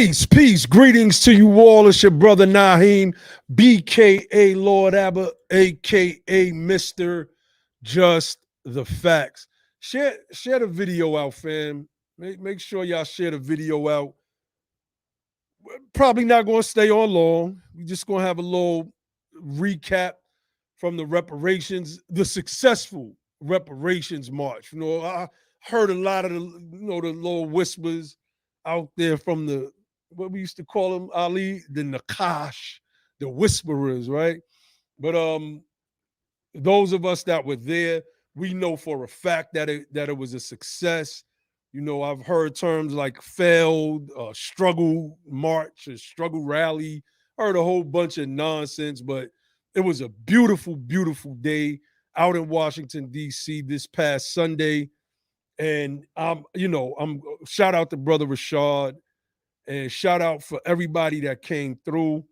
Peace. Greetings to you all. It's your brother Naheem, BKA Lord Abba, aka Mr. Just the Facts. Share the video out, fam. Make sure y'all share the video out. We're probably not going to stay on long. We're just going to have a little recap from the reparations, the successful reparations march. I heard a lot of the little whispers out there from the what we used to call them, Ali, the Nakash, the whisperers, right? But those of us that were there, we know for a fact that it was a success. I've heard terms like failed, struggle march, or struggle rally. Heard a whole bunch of nonsense, but it was a beautiful, beautiful day out in Washington D.C. this past Sunday, and I'm shout out to brother Rashad and shout out for everybody that came through.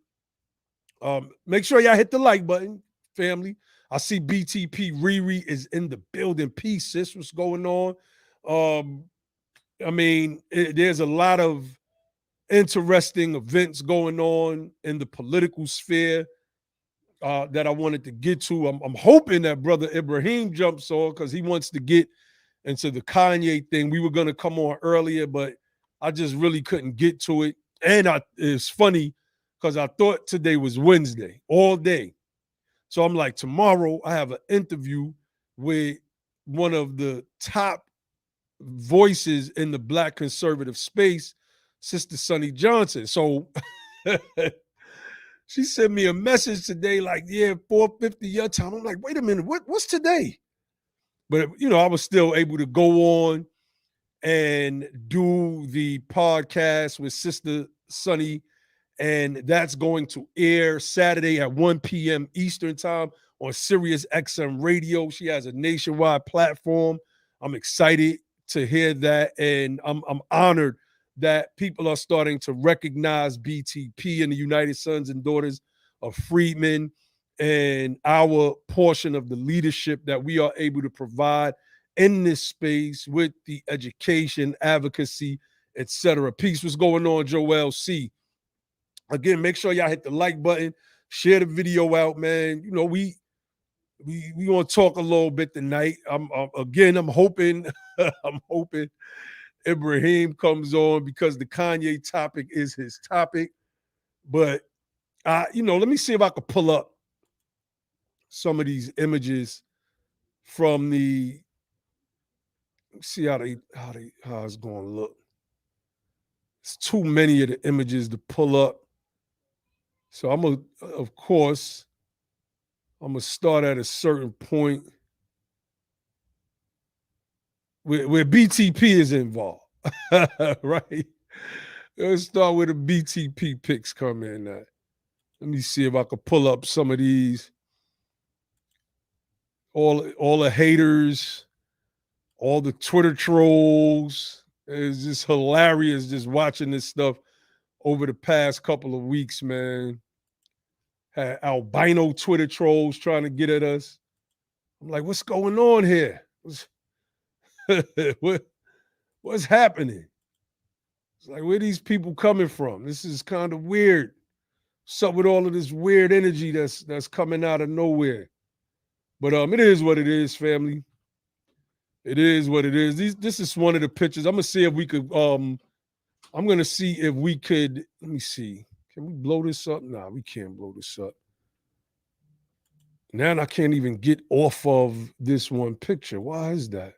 Make sure y'all hit the like button, family. I see BTP Riri is in the building. Peace, sis. What's going on? There's a lot of interesting events going on in the political sphere that I wanted to get to. I'm hoping that brother Ibrahim jumps on because he wants to get into the Kanye thing. We were going to come on earlier, but I just really couldn't get to it. And it's funny because I thought today was Wednesday all day. So I'm like, tomorrow I have an interview with one of the top voices in the Black conservative space, Sister Sonny Johnson. So she sent me a message today, like, 4:50 your time. I'm like, wait a minute, what's today? But I was still able to go on and do the podcast with Sister Sonny, and that's going to air Saturday at 1 p.m. Eastern time on Sirius XM Radio. She has a nationwide platform. I'm excited to hear that, and I'm honored that people are starting to recognize BTP and the United Sons and Daughters of Freedmen and our portion of the leadership that we are able to provide in this space with the education, advocacy, etc. Peace. What's going on, Joel C? Again, make sure y'all hit the like button, share the video out, man. We want to talk a little bit tonight. I'm hoping I'm hoping Ibrahim comes on because the Kanye topic is his topic. But let me see if I could pull up some of these images from the. See how it's going to look. It's too many of the images to pull up. So I'm gonna start at a certain point where BTP is involved, right? Let's start with the BTP picks come in. Let me see if I could pull up some of these. All the haters, all the Twitter trolls. It's just hilarious just watching this stuff over the past couple of weeks, man. Had albino Twitter trolls trying to get at us. I'm like, what's going on here? What's happening? It's like, where these people coming from? This is kind of weird. What's up with all of this weird energy that's coming out of nowhere? But it is what it is, family. It is what it is. This is one of the pictures. I'm gonna see if we could. I'm gonna see if we could. Let me see. Can we blow this up? Nah, we can't blow this up. Now I can't even get off of this one picture. Why is that?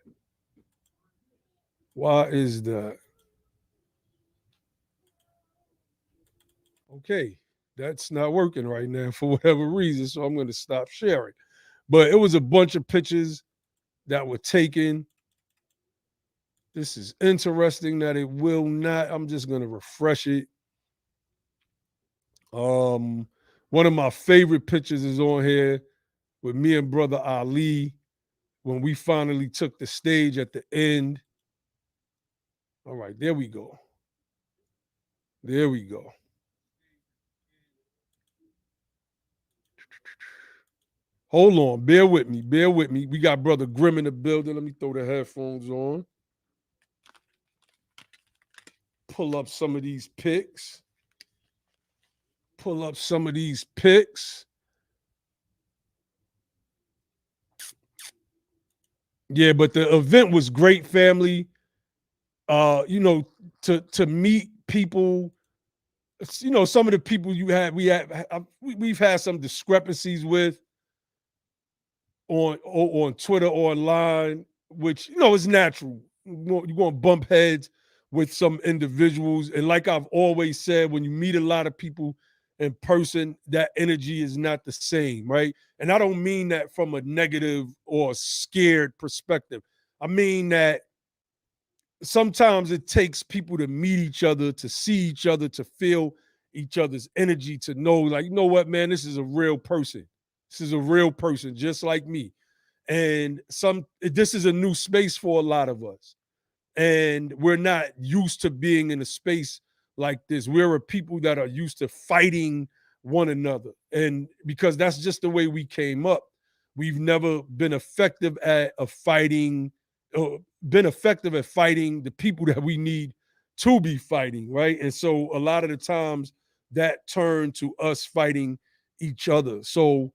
Why is that? Okay, that's not working right now for whatever reason, so I'm going to stop sharing. But it was a bunch of pictures that were taken. This is interesting that it will not. I'm just going to refresh it. One of my favorite pictures is on here with me and brother Ali when we finally took the stage at the end. All right, there we go. There we go. Hold on, bear with me. We got brother Grim in the building. Let me throw the headphones on. pull up some of these pics. Pull up some of these pics. Yeah, but the event was great, family. You know, to meet people, you know, some of the people we've had some discrepancies with on Twitter or online, which you know is natural. You're going to bump heads with some individuals, and like I've always said, when you meet a lot of people in person, that energy is not the same, right? And I don't mean that from a negative or scared perspective. I mean that sometimes it takes people to meet each other, to see each other, to feel each other's energy, to know, like, you know what, man, this is a real person. This is a real person just like me. And this is a new space for a lot of us. And we're not used to being in a space like this. We're a people that are used to fighting one another. And because that's just the way we came up. We've never been effective at fighting, been effective at fighting the people that we need to be fighting, right? And so a lot of the times that turned to us fighting each other. So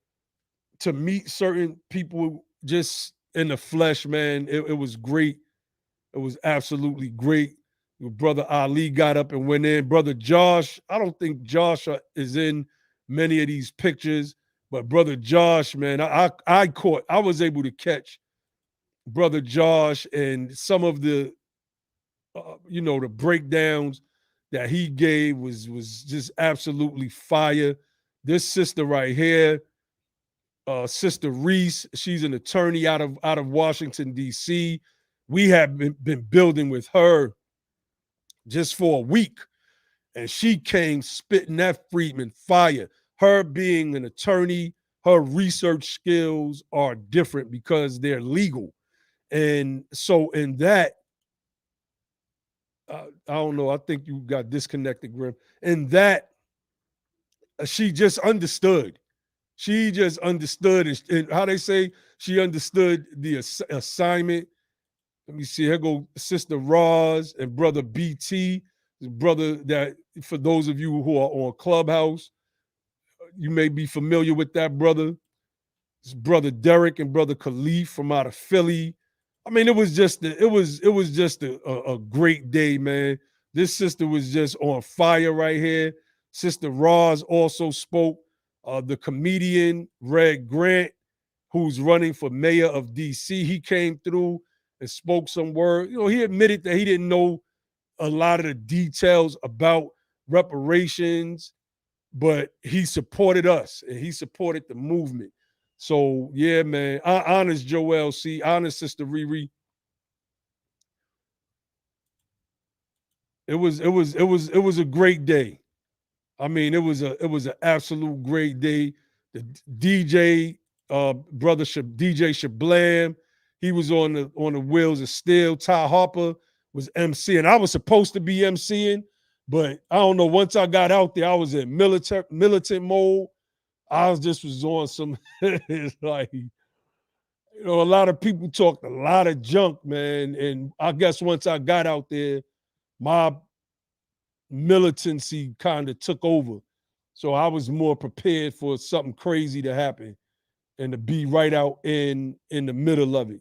to meet certain people just in the flesh, man, it was great. It was absolutely great. Brother Ali got up and went in. Brother Josh, I don't think Josh is in many of these pictures, but Brother Josh, man, I was able to catch Brother Josh and some of the, you know, the breakdowns that he gave was just absolutely fire. This sister right here, Sister Reese, she's an attorney out of Washington D.C. We have been building with her just for a week, and she came spitting that Friedman fire. Her being an attorney, her research skills are different because they're legal, and so in that, I don't know. I think you got disconnected, Grim. In that, she just understood. She just understood, and how they say she understood the assignment. Let me see. Here go Sister Roz and Brother BT, brother that for those of you who are on Clubhouse, you may be familiar with that brother. It's Brother Derek and Brother Khalif from out of Philly. I mean, it was just a great day, man. This sister was just on fire right here. Sister Roz also spoke. The comedian Red Grant, who's running for mayor of DC, he came through and spoke some word. You know, he admitted that he didn't know a lot of the details about reparations, but he supported us and he supported the movement. So yeah, man. Honest Joel C. Honest Sister Riri. It was a great day. I mean, it was an absolute great day. The DJ, brother DJ Shablam, he was on the wheels of steel. Ty Harper was MCing. I was supposed to be MCing, but I don't know. Once I got out there, I was in militant mode. I was on some it's like, you know, a lot of people talked a lot of junk, man. And I guess once I got out there, my militancy kind of took over. So I was more prepared for something crazy to happen and to be right out in the middle of it,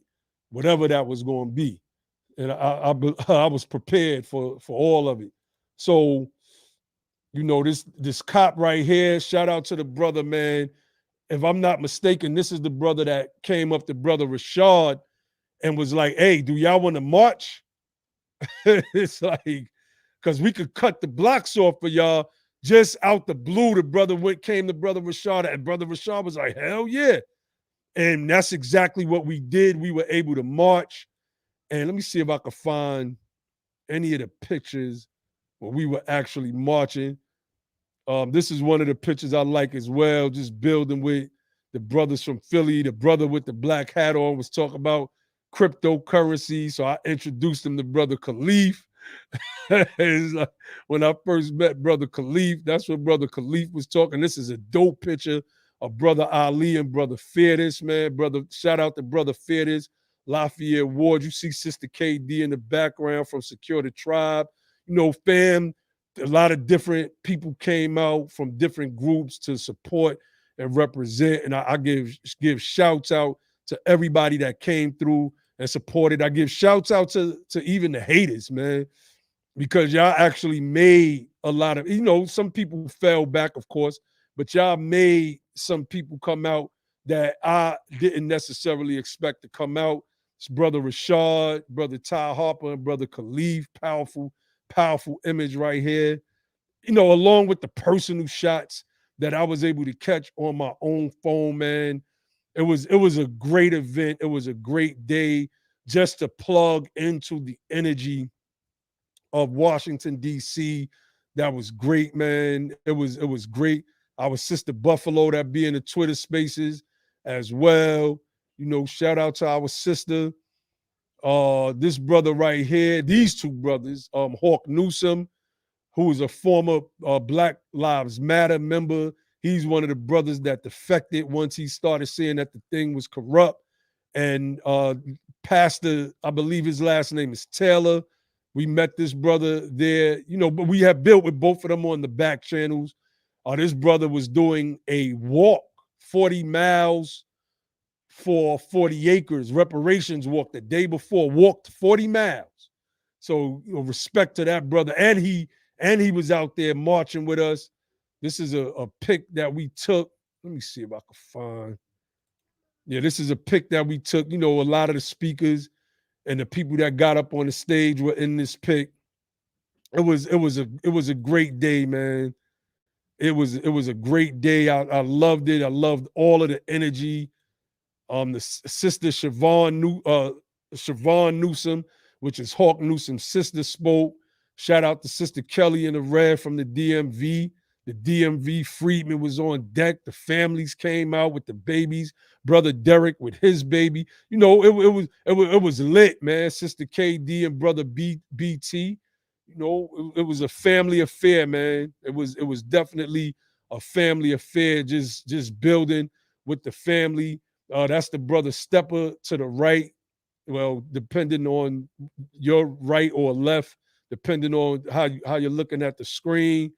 whatever that was going to be. And I was prepared for all of it. So, you know, this cop right here, shout out to the brother, man. If I'm not mistaken, this is the brother that came up to Brother Rashad and was like, hey, do y'all want to march? It's like, because we could cut the blocks off for y'all. Just out the blue, the brother came to Brother Rashad, and Brother Rashad was like, hell yeah. And that's exactly what we did. We were able to march. And let me see if I could find any of the pictures where we were actually marching. This is one of the pictures I like as well, just building with the brothers from Philly. The brother with the black hat on was talking about cryptocurrency. So I introduced him to Brother Khalif. Like, when I first met Brother Khalif, that's what Brother Khalif was talking. This is a dope picture of Brother Ali and Brother Fairness, man. Brother, shout out to Brother Fairness, Lafayette Ward. You see Sister KD in the background from Secure the Tribe. fam, a lot of different people came out from different groups to support and represent. And I give shouts out to everybody that came through and supported. I give shouts out to even the haters, man, because y'all actually made a lot of, some people fell back, of course, but y'all made some people come out that I didn't necessarily expect to come out. It's Brother Rashad, Brother Ty Harper, and Brother Khalif. Powerful, powerful image right here. Along with the personal shots that I was able to catch on my own phone, man. It was a great event. It was a great day just to plug into the energy of Washington, D.C. That was great, man. It was great. Our sister Buffalo that be in the Twitter spaces as well. Shout out to our sister. This brother right here, these two brothers, Hawk Newsom, who is a former Black Lives Matter member. He's one of the brothers that defected once he started seeing that the thing was corrupt. And Pastor, I believe his last name is Taylor. We met this brother there, but we have built with both of them on the back channels. This brother was doing a walk, 40 miles for 40 acres, reparations walk the day before, walked 40 miles. So respect to that brother. And he was out there marching with us. This is a pic that we took. Let me see if I can find. Yeah, this is a pic that we took. A lot of the speakers and the people that got up on the stage were in this pic. It was a great day, man. It was a great day. I loved it. I loved all of the energy. The sister Siobhan Newsom, which is Hawk Newsom's sister, spoke. Shout out to Sister Kelly in the red from the DMV. The DMV Freedman was on deck. The families came out with the babies. Brother Derek with his baby. It was lit, man. Sister KD and Brother BT. It was a family affair, man. It was definitely a family affair. Just building with the family. That's the brother Stepper to the right. Well, depending on your right or left, depending on how you're looking at the screen.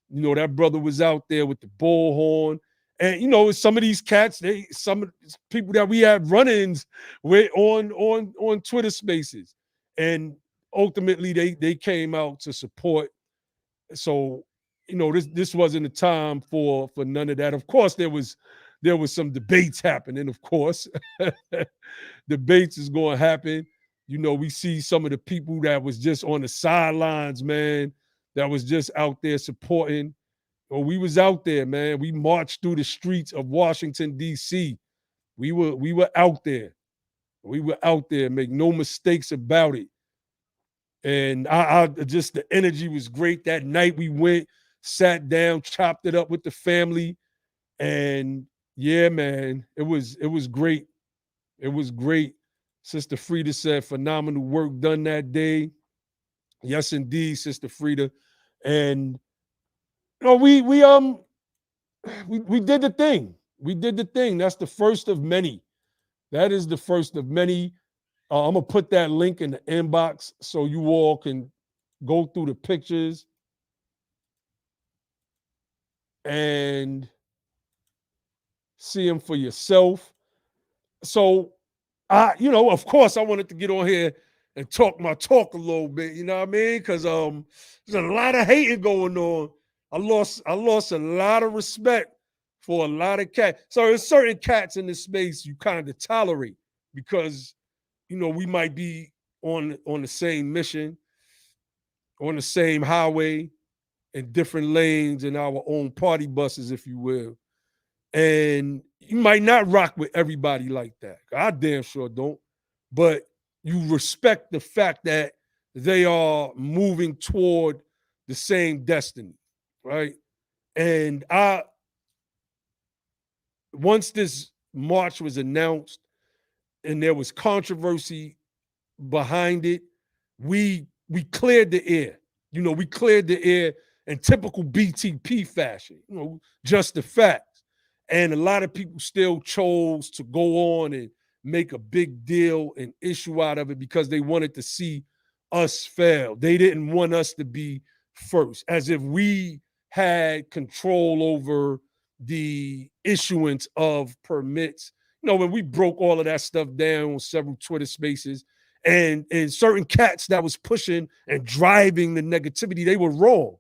That brother was out there with the bullhorn. And some of these cats, some people that we had run-ins with on Twitter Spaces, and ultimately they came out to support. So this wasn't a time for none of that. Of course, there was some debates happening. Of course, debates is going to happen. We see some of the people that was just on the sidelines, man, that was just out there supporting. Well, we was out there, man. We marched through the streets of Washington, D.C. We were out there. We were out there. Make no mistakes about it. And I just, the energy was great that night. We went, sat down, chopped it up with the family, and yeah, man, it was great. It was great. Sister Frida said, phenomenal work done that day. Yes, indeed, Sister Frida. And we did the thing. We did the thing. That's the first of many. That is the first of many. I'm gonna put that link in the inbox so you all can go through the pictures and see them for yourself. So of course I wanted to get on here and talk my talk a little bit, you know what I mean? Because there's a lot of hating going on. I lost a lot of respect for a lot of cats. So there's certain cats in this space you kind of tolerate because we might be on the same mission, on the same highway, in different lanes in our own party buses, if you will. And you might not rock with everybody like that. I damn sure don't. But you respect the fact that they are moving toward the same destiny, right? And once this march was announced and there was controversy behind it, we cleared the air. We cleared the air in typical BTP fashion, just the facts. And a lot of people still chose to go on and make a big deal and issue out of it because they wanted to see us fail. They didn't want us to be first, as if we had control over the issuance of permits. You know, when we broke all of that stuff down on several Twitter spaces, and certain cats that was pushing and driving the negativity, they were wrong.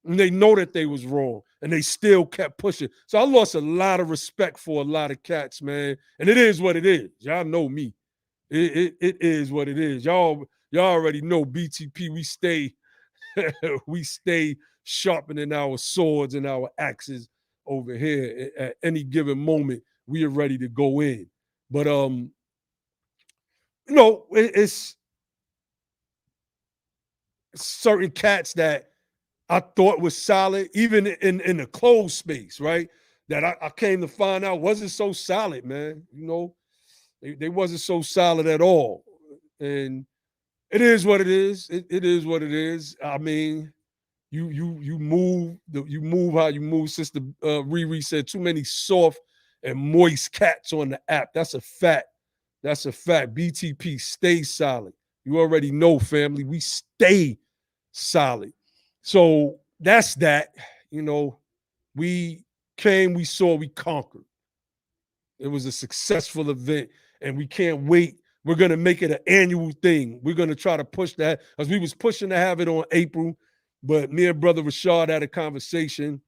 And they know that they was wrong, and they still kept pushing. So I lost a lot of respect for a lot of cats, man. And it is what it is. Y'all know me. It is what it is. Y'all already know BTP. We stay we stay sharpening our swords and our axes over here. At any given moment, we are ready to go in. But it's certain cats that I thought was solid, even in the closed space, right? That I came to find out wasn't so solid, man. You know, they wasn't so solid at all. And it is what it is. It is what it is. I mean, you move how you move. Sister Riri said too many soft and moist cats on the app. That's a fact. That's a fact. BTP, stay solid. You already know, family. We stay solid. So that's that. You know, we came, we saw, we conquered. It was a successful event, and we can't wait. We're gonna make it an annual thing. We're gonna try to push that, as we was pushing to have it on April, but me and brother Rashad had a conversation.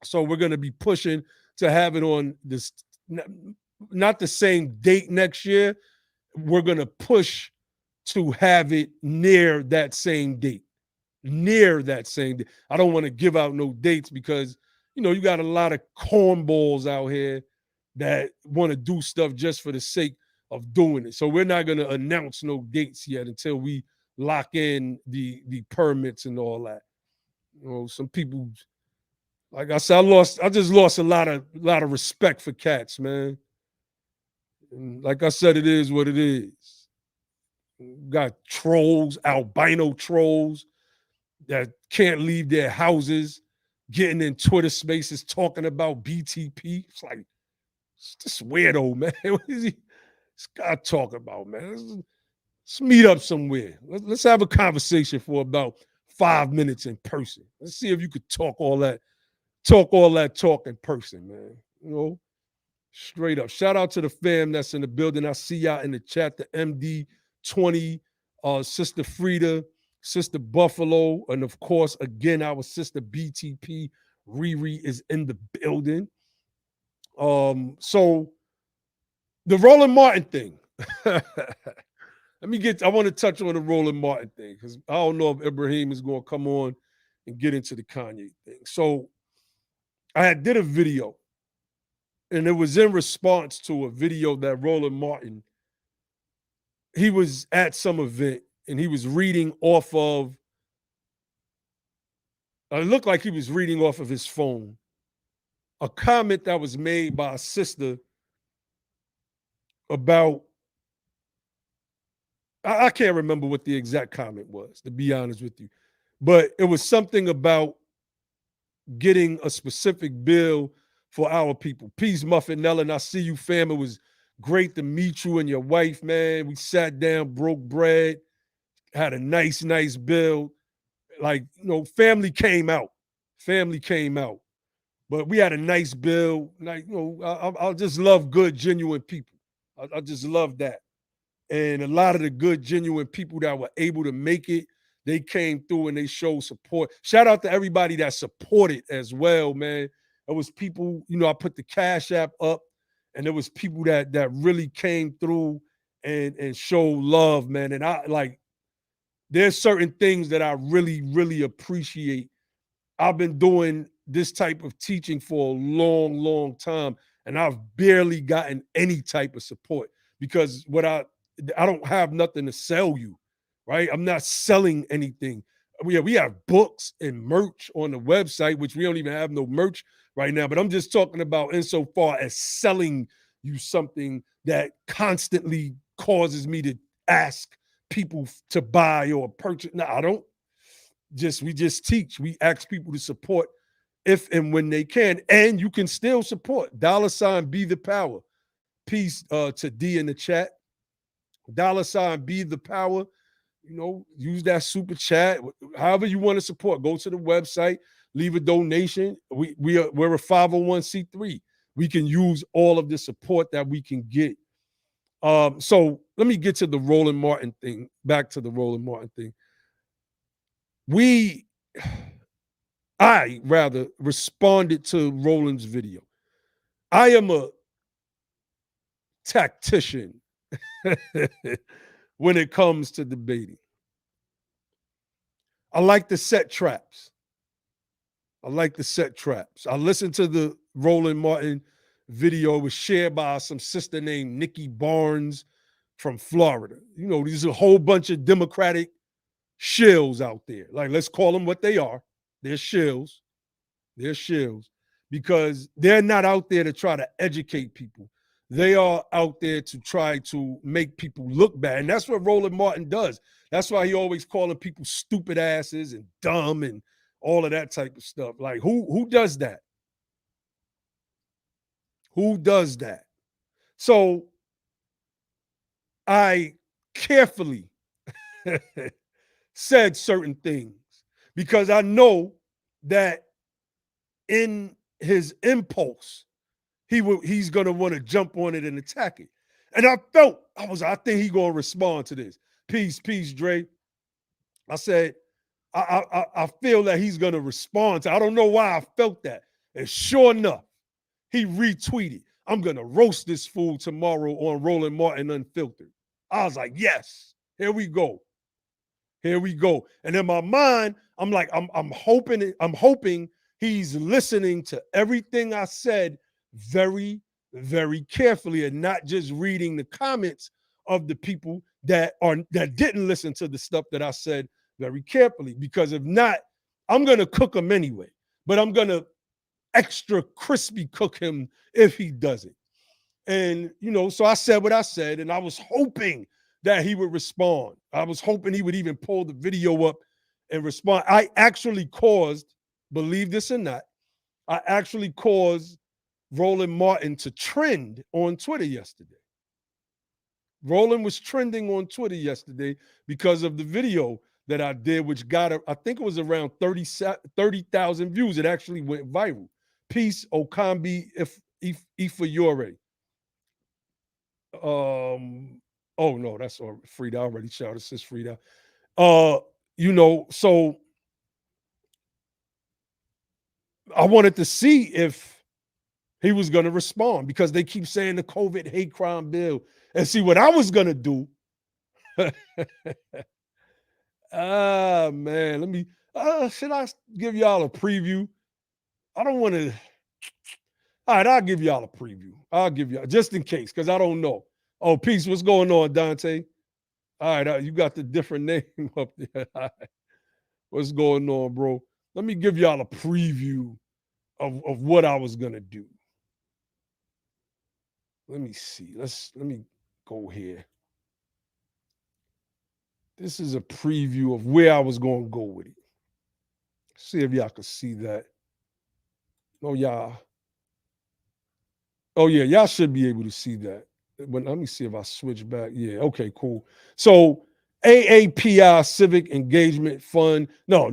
So we're gonna be pushing to have it on this, not the same date next year. We're gonna push to have it near that same date. Near that same day. I don't want to give out no dates because, you got a lot of cornballs out here that want to do stuff just for the sake of doing it. So we're not going to announce no dates yet until we lock in the permits and all that. Some people, like I said, I just lost a lot of respect for cats, man. And like I said, it is what it is. Got trolls, albino trolls that can't leave their houses, getting in Twitter spaces talking about BTP. It's like, it's this weirdo, man. What is this guy talking about, man? Let's meet up somewhere. Let's have a conversation for about 5 minutes in person. Let's see if you could talk all that talk in person, man. Straight up. Shout out to the fam that's in the building. I see y'all in the chat, the MD20, Sister Frida, Sister Buffalo, and of course, again, our sister BTP, Riri, is in the building. So the Roland Martin thing. I want to touch on the Roland Martin thing because I don't know if Ibrahim is going to come on and get into the Kanye thing. So I did a video, and it was in response to a video that Roland Martin, he was at some event and he was reading off of, it looked like he was reading off of his phone, a comment that was made by a sister about, I can't remember what the exact comment was, to be honest with you, but it was something about getting a specific bill for our people. Peace, Muffin Ellen. I see you, fam. It was great to meet you and your wife, man. We sat down, broke bread, had a nice bill. Like, family came out. Family came out. But we had a nice bill. Like, I just love good, genuine people. I just love that. And a lot of the good, genuine people that were able to make it, they came through and they showed support. Shout out to everybody that supported as well, man. It was people, I put the Cash App up, and there was people that really came through and showed love, man. And there's certain things that I really, really appreciate. I've been doing this type of teaching for a long, long time, and I've barely gotten any type of support because I don't have nothing to sell you, right? I'm not selling anything. We have books and merch on the website, which we don't even have no merch right now. But I'm just talking about insofar as selling you something that constantly causes me to ask people to buy or purchase. No, I don't. We just teach. We ask people to support if and when they can. And you can still support. $ be the power. Peace to D in the chat. $ be the power. use that super chat. However you want to support, go to the website, leave a donation. We're a 501c3. We can use all of the support that we can get. So let me get to the Roland Martin thing. Back to the Roland Martin thing. I rather responded to Roland's video. I am a tactician when it comes to debating. I like to set traps. I listened to the Roland Martin video. It was shared by some sister named Nikki Barnes from Florida. There's a whole bunch of Democratic shills out there. Like, let's call them what they are. They're shills. Because they're not out there to try to educate people. They are out there to try to make people look bad. And that's what Roland Martin does. That's why he always calling people stupid asses and dumb and all of that type of stuff. Like, who does that? Who does that? So I carefully said certain things because I know that in his impulse, he's gonna want to jump on it and attack it. And I think he's gonna respond to this. Peace, Dre. I said, I feel that he's gonna respond to. I don't know why I felt that. And sure enough, he retweeted, I'm gonna roast this fool tomorrow on Roland Martin Unfiltered. I was like, yes, here we go. And in my mind, I'm like, I'm hoping he's listening to everything I said very, very carefully and not just reading the comments of the people that didn't listen to the stuff that I said very carefully. Because if not, I'm gonna cook him anyway. But I'm gonna extra crispy cook him if he doesn't. And so I said what I said, and I was hoping that he would respond. I was hoping he would even pull the video up and respond. I actually caused, believe this or not, Roland Martin to trend on Twitter yesterday. Roland was trending on Twitter yesterday because of the video that I did, which got, I think it was around 30,000 views. It actually went viral. Peace, Okambi Ifayore. Oh no, that's Frida. I already shouted, sis Frida. So I wanted to see if he was going to respond because they keep saying the COVID hate crime bill. And see what I was going to do. Man, let me, should I give y'all a preview? I don't want to. All right, I'll give y'all a preview. I'll give y'all, just in case, because I don't know. Oh, peace. What's going on, Dante? All right, you got the different name up there. All right. What's going on, bro? Let me give y'all a preview of what I was gonna do. Let me see. Let me go here. This is a preview of where I was gonna go with it. See if y'all can see that. Oh, y'all. Oh, yeah, y'all should be able to see that. But let me see if I switch back. Yeah, okay, cool. So AAPI Civic Engagement Fund. No.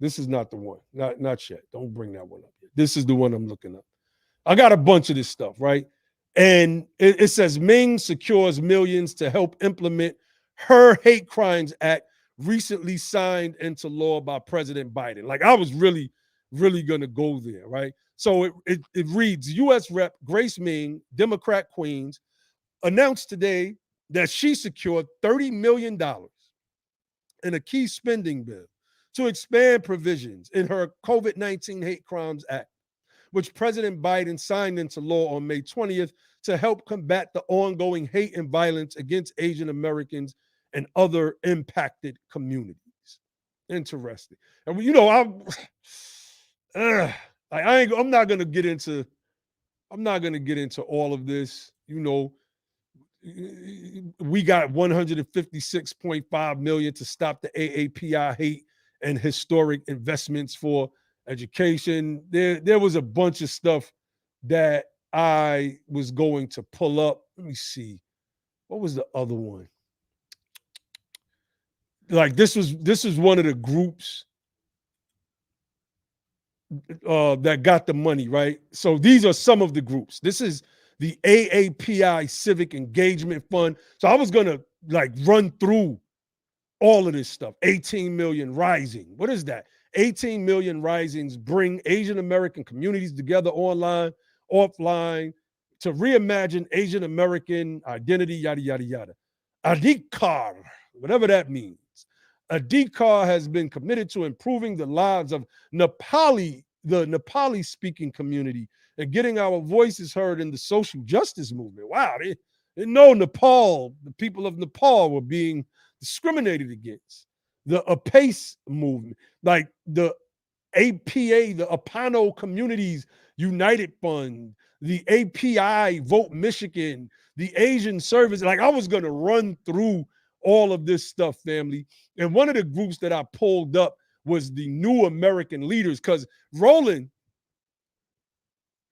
This is not the one. Not yet. Don't bring that one up yet. This is the one I'm looking up. I got a bunch of this stuff, right? And it says Ming secures millions to help implement her hate crimes act recently signed into law by President Biden. Like, I was really going to go there, right? So it reads, U.S. Rep. Grace Ming, Democrat Queens, announced today that she secured $30 million in a key spending bill to expand provisions in her COVID-19 Hate Crimes Act, which President Biden signed into law on May 20th to help combat the ongoing hate and violence against Asian Americans and other impacted communities. Interesting. And I'm not gonna get into all of this. We got 156.5 million to stop the AAPI hate and historic investments for education. There was a bunch of stuff that I was going to pull up. Let me see. What was the other one? like this is one of the groups that got the money, right? So these are some of the groups. This is the AAPI Civic Engagement Fund. So I was gonna like run through all of this stuff. 18 million rising. What is that? 18 million risings bring Asian American communities together online, offline, to reimagine Asian American identity, yada, yada, yada. Adhikar, whatever that means. Adhikar has been committed to improving the lives of the Nepali speaking community and getting our voices heard in the social justice movement. Wow, they know Nepal, the people of Nepal were being discriminated against. The APACE movement, like the APA, the Apano Communities United Fund, the API Vote Michigan, the Asian Service. Like I was going to run through all of this stuff, family. And one of the groups that I pulled up was the New American Leaders, because Roland,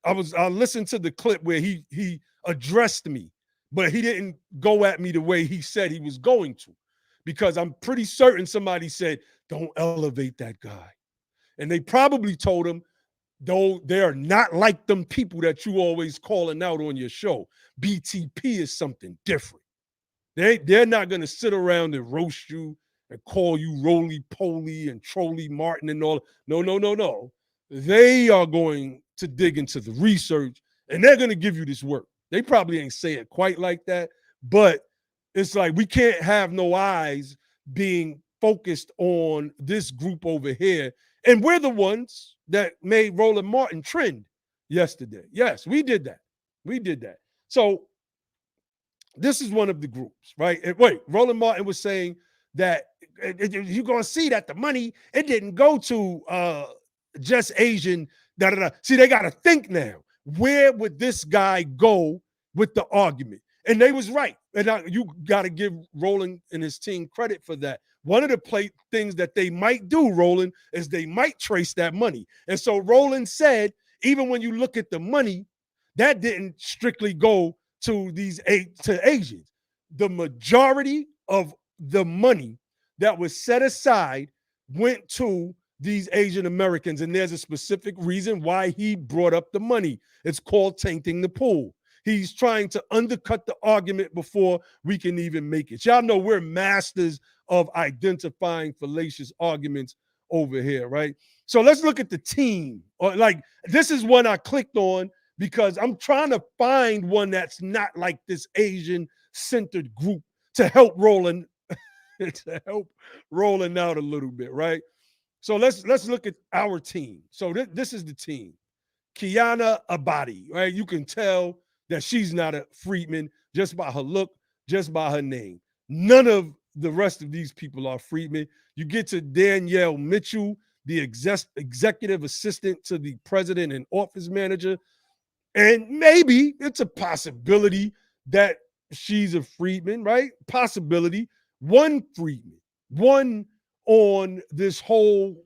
I listened to the clip where he addressed me, but he didn't go at me the way he said he was going to, because I'm pretty certain somebody said, don't elevate that guy. And they probably told him, though they are not like them people that you always calling out on your show. BTP is something different. They're not going to sit around and roast you and call you roly-poly and trolly Martin and all. No, no, no, no. They are going to dig into the research and they're going to give you this work. They probably ain't say it quite like that, but it's like we can't have no eyes being focused on this group over here. And we're the ones that made Roland Martin trend yesterday. Yes, we did that. We did that. So this is one of the groups, right? And wait, Roland Martin was saying that you're going to see that the money, it didn't go to just Asian, da, da, da. See, they got to think now. Where would this guy go with the argument? And they was right. And you got to give Roland and his team credit for that. One of the things that they might do, Roland, is they might trace that money. And so Roland said, even when you look at the money, that didn't strictly go to to Asians. The majority of the money that was set aside went to these Asian Americans. And there's a specific reason why he brought up the money. It's called tainting the pool. He's trying to undercut the argument before we can even make it. Y'all know we're masters of identifying fallacious arguments over here, right? So let's look at the team. Like this is one I clicked on because I'm trying to find one that's not like this Asian-centered group to help Roland out a little bit, right? So let's look at our team. So this is the team. Kiana Abadi, right? You can tell that she's not a Freedman just by her look, just by her name. None of the rest of these people are Freedmen. You get to Danielle Mitchell, the executive assistant to the president and office manager, and maybe it's a possibility that she's a Freedman, right? Possibility. One Freedman, one on this whole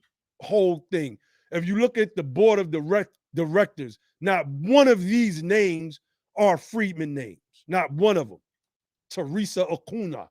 thing. If you look at the board of directors, not one of these names are Freedman names. Not one of them. Teresa Acuna,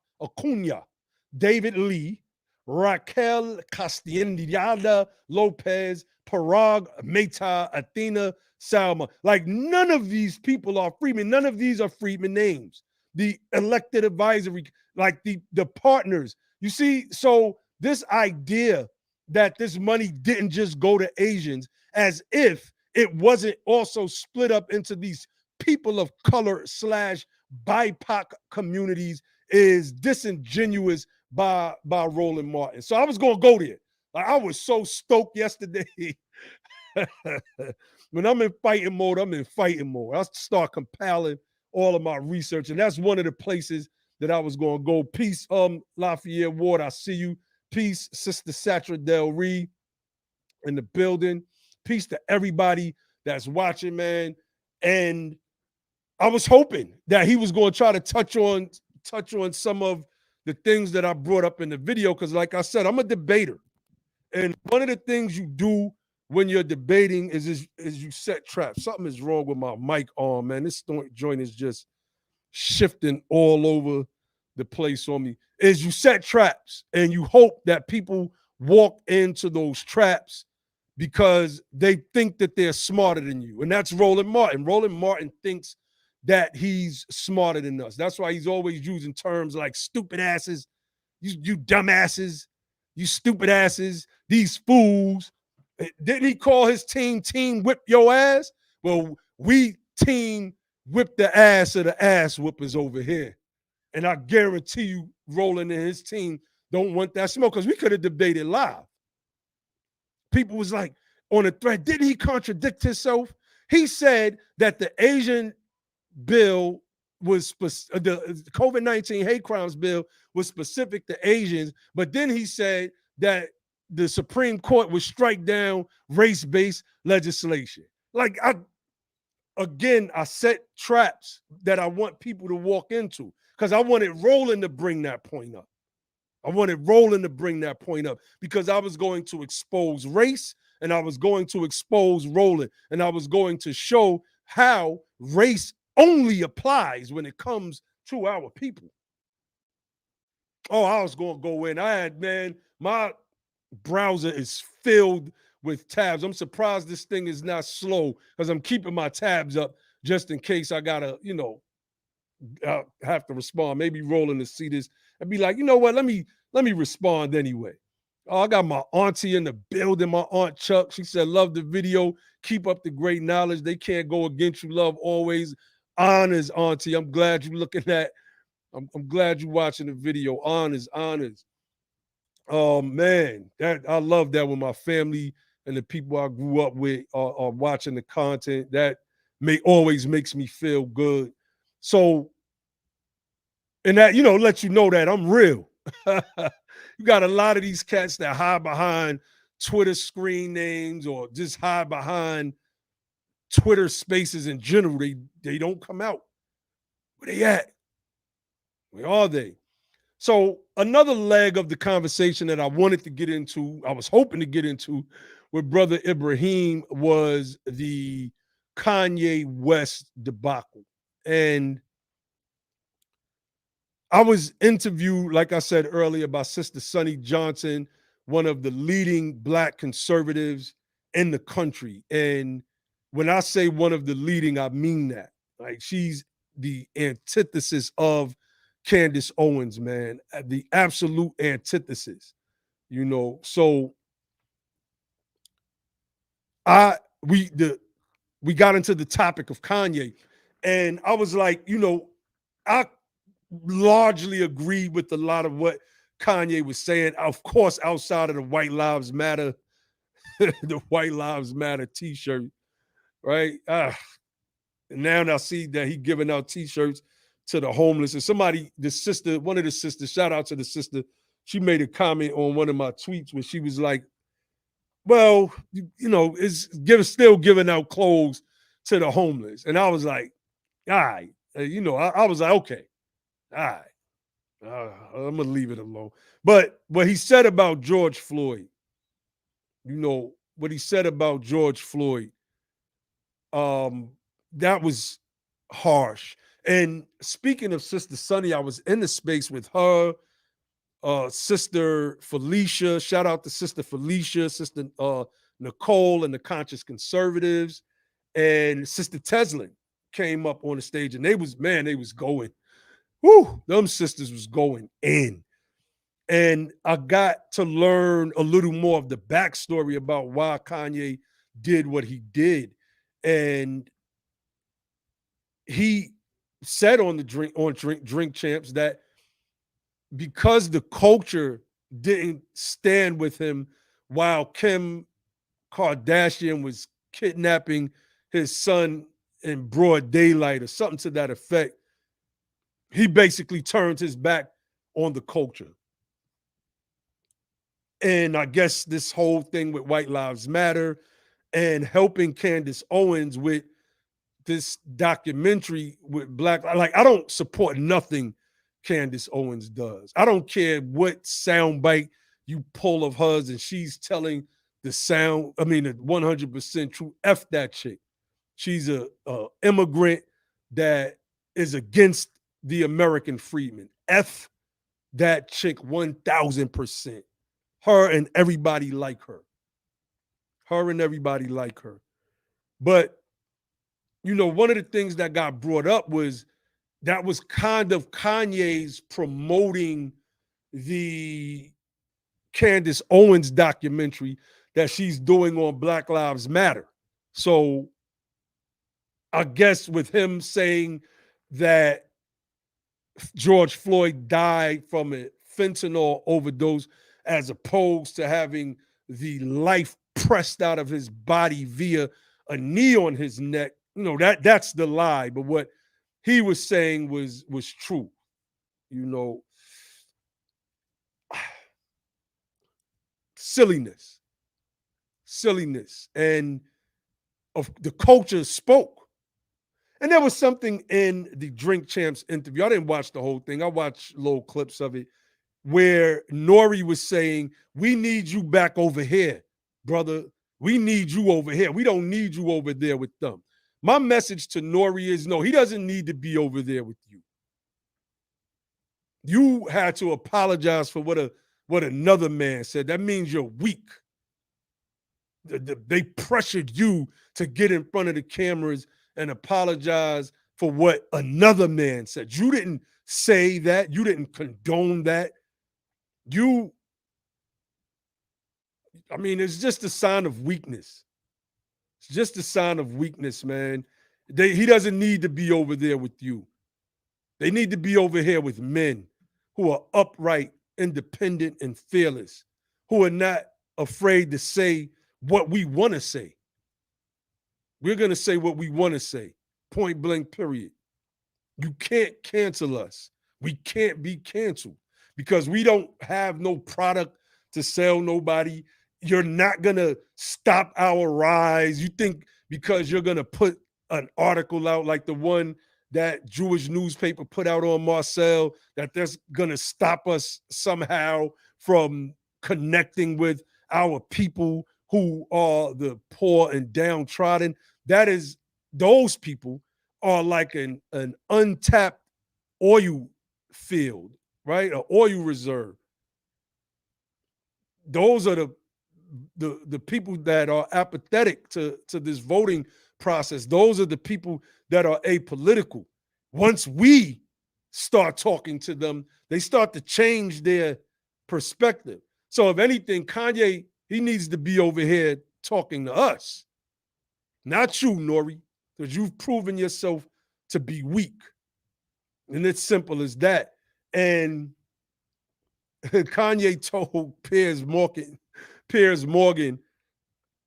David Lee, Raquel Castigliada Lopez, Parag Mehta, Athena Salma. Like none of these people are Freedmen. None of these are Freedmen names. The elected advisory, like the partners. You see, so this idea that this money didn't just go to Asians, as if it wasn't also split up into these people of color / BIPOC communities, is disingenuous by Roland Martin. So I was going to go there. Like I was so stoked yesterday. When I'm in fighting mode, I'm in fighting mode. I start compiling all of my research, and that's one of the places that I was going to go. Peace, Lafayette Ward, I see you. Peace, Sister Satra Del Ree in the building. Peace to everybody that's watching, man. And I was hoping that he was going to try to touch on some of the things that I brought up in the video, because like I said, I'm a debater. And one of the things you do when you're debating is you set traps. Something is wrong with my mic arm, man. This joint is just shifting all over the place on me, is you set traps and you hope that people walk into those traps because they think that they're smarter than you. And that's Roland Martin. Roland Martin thinks that he's smarter than us. That's why he's always using terms like stupid asses, you dumbasses, you stupid asses, these fools. Didn't he call his team whip your ass? Well, we team whip the ass of the ass whoopers over here. And I guarantee you, Roland and his team don't want that smoke because we could have debated live. People was like on a thread, didn't he contradict himself? He said that the Asian bill was the COVID-19 hate crimes bill was specific to Asians, but then he said that the Supreme Court would strike down race-based legislation. Like I set traps that I want people to walk into because I wanted Roland to bring that point up. I wanted Roland to bring that point up because I was going to expose race and I was going to expose Roland and I was going to show how race only applies when it comes to our people. Oh, I was going to go in. My browser is filled with tabs. I'm surprised this thing is not slow because I'm keeping my tabs up just in case I got to, have to respond. Maybe Roland to see this and be like, you know what? Let me respond anyway. Oh, I got my auntie in the building, my Aunt Chuck. She said, love the video. Keep up the great knowledge. They can't go against you. Love always. Honors, auntie. I'm glad you're looking at. I'm glad you're watching the video. Honors. Oh man, that I love that when my family and the people I grew up with are watching the content. That always makes me feel good. So, and that lets you know that I'm real. You got a lot of these cats that hide behind Twitter screen names or just hide behind Twitter spaces in general. They don't come out. Where they at? Where are they? So another leg of the conversation that I wanted to get into, I was hoping to get into with Brother Ibrahim was the Kanye West debacle. And I was interviewed, like I said earlier, by Sister Sonny Johnson, one of the leading Black conservatives in the country. And when I say one of the leading, I mean that. Like, she's the antithesis of Candace Owens, man, the absolute antithesis, So we got into the topic of Kanye, and I was like, I largely agreed with a lot of what Kanye was saying. Of course, outside of the White Lives Matter, the White Lives Matter T-shirt, right? And now I see that he giving out T-shirts to the homeless. And one of the sisters, shout out to the sister, she made a comment on one of my tweets where she was like, well, it's still giving out clothes to the homeless. And I was like, all right. I was like, okay, all right. I'm going to leave it alone. But what he said about George Floyd, what he said about George Floyd, that was harsh. And speaking of Sister Sonny, I was in the space with her, Sister Felicia. Shout out to Sister Felicia, Sister Nicole and the Conscious Conservatives, and Sister Teslin came up on the stage, and they was going. Whoo, them sisters was going in. And I got to learn a little more of the backstory about why Kanye did what he did. And he said on Drink Champs that because the culture didn't stand with him while Kim Kardashian was kidnapping his son in broad daylight or something to that effect, he basically turned his back on the culture. And I guess this whole thing with White Lives Matter and helping Candace Owens with this documentary with Black, like, I don't support nothing Candace Owens does. I don't care what soundbite you pull of hers and she's telling the 100% true. F that chick. She's a immigrant that is against the American freedmen. F that chick 1000%. Her and everybody like her. Her and everybody like her. But, one of the things that got brought up was that was kind of Kanye's promoting the Candace Owens documentary that she's doing on Black Lives Matter. So I guess with him saying that George Floyd died from a fentanyl overdose as opposed to having the life pressed out of his body via a knee on his neck, that's the lie. But what he was saying was true. Silliness. And of the culture spoke. And there was something in the Drink Champs interview. I didn't watch the whole thing. I watched little clips of it where Nori was saying, we need you back over here, brother. We need you over here. We don't need you over there with them. My message to Nori is no, he doesn't need to be over there with you. You had to apologize for what another man said. That means you're weak. They pressured you to get in front of the cameras and apologize for what another man said. You didn't say that. You didn't condone that. It's just a sign of weakness. It's just a sign of weakness, man. He doesn't need to be over there with you. They need to be over here with men who are upright, independent, and fearless, who are not afraid to say what we want to say. We're going to say what we want to say, point blank, period. You can't cancel us. We can't be canceled because we don't have no product to sell nobody. You're not going to stop our rise. You think because you're going to put an article out like the one that Jewish newspaper put out on Marcel, that that's going to stop us somehow from connecting with our people who are the poor and downtrodden. Those people are like an untapped oil field, right? An oil reserve. Those are the people that are apathetic to this voting process. Those are the people that are apolitical. Once we start talking to them, they start to change their perspective. So if anything, Kanye, he needs to be over here talking to us. Not you, Nori, because you've proven yourself to be weak. And it's simple as that. And Kanye told Piers Morgan,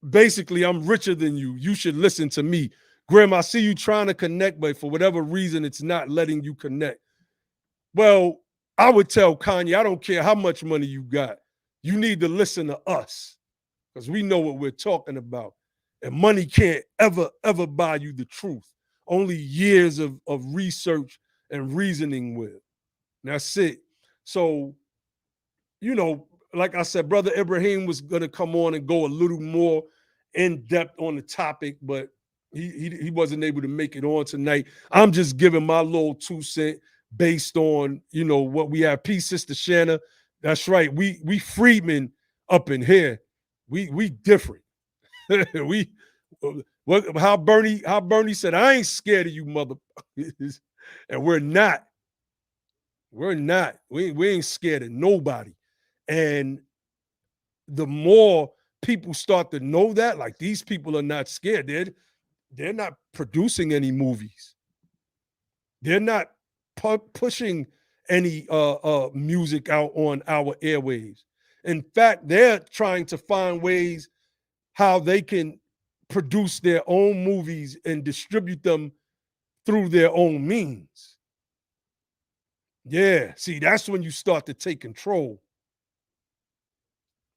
basically, I'm richer than you. You should listen to me. Grim, I see you trying to connect, but for whatever reason, it's not letting you connect. Well, I would tell Kanye, I don't care how much money you got. You need to listen to us because we know what we're talking about. And money can't ever, ever buy you the truth. Only years of research and reasoning will. That's it. So, like I said, Brother Ibrahim was going to come on and go a little more in depth on the topic, but he wasn't able to make it on tonight. I'm just giving my little 2 cents based on, what we have. Peace, Sister Shanna. That's right. We freedmen up in here. We different. How Bernie said, I ain't scared of you, motherfuckers. And we're not. We're not. We ain't scared of nobody. And the more people start to know that, like these people are not scared. They're not producing any movies. They're not pushing any music out on our airwaves. In fact, they're trying to find ways how they can produce their own movies and distribute them through their own means. Yeah, see, that's when you start to take control.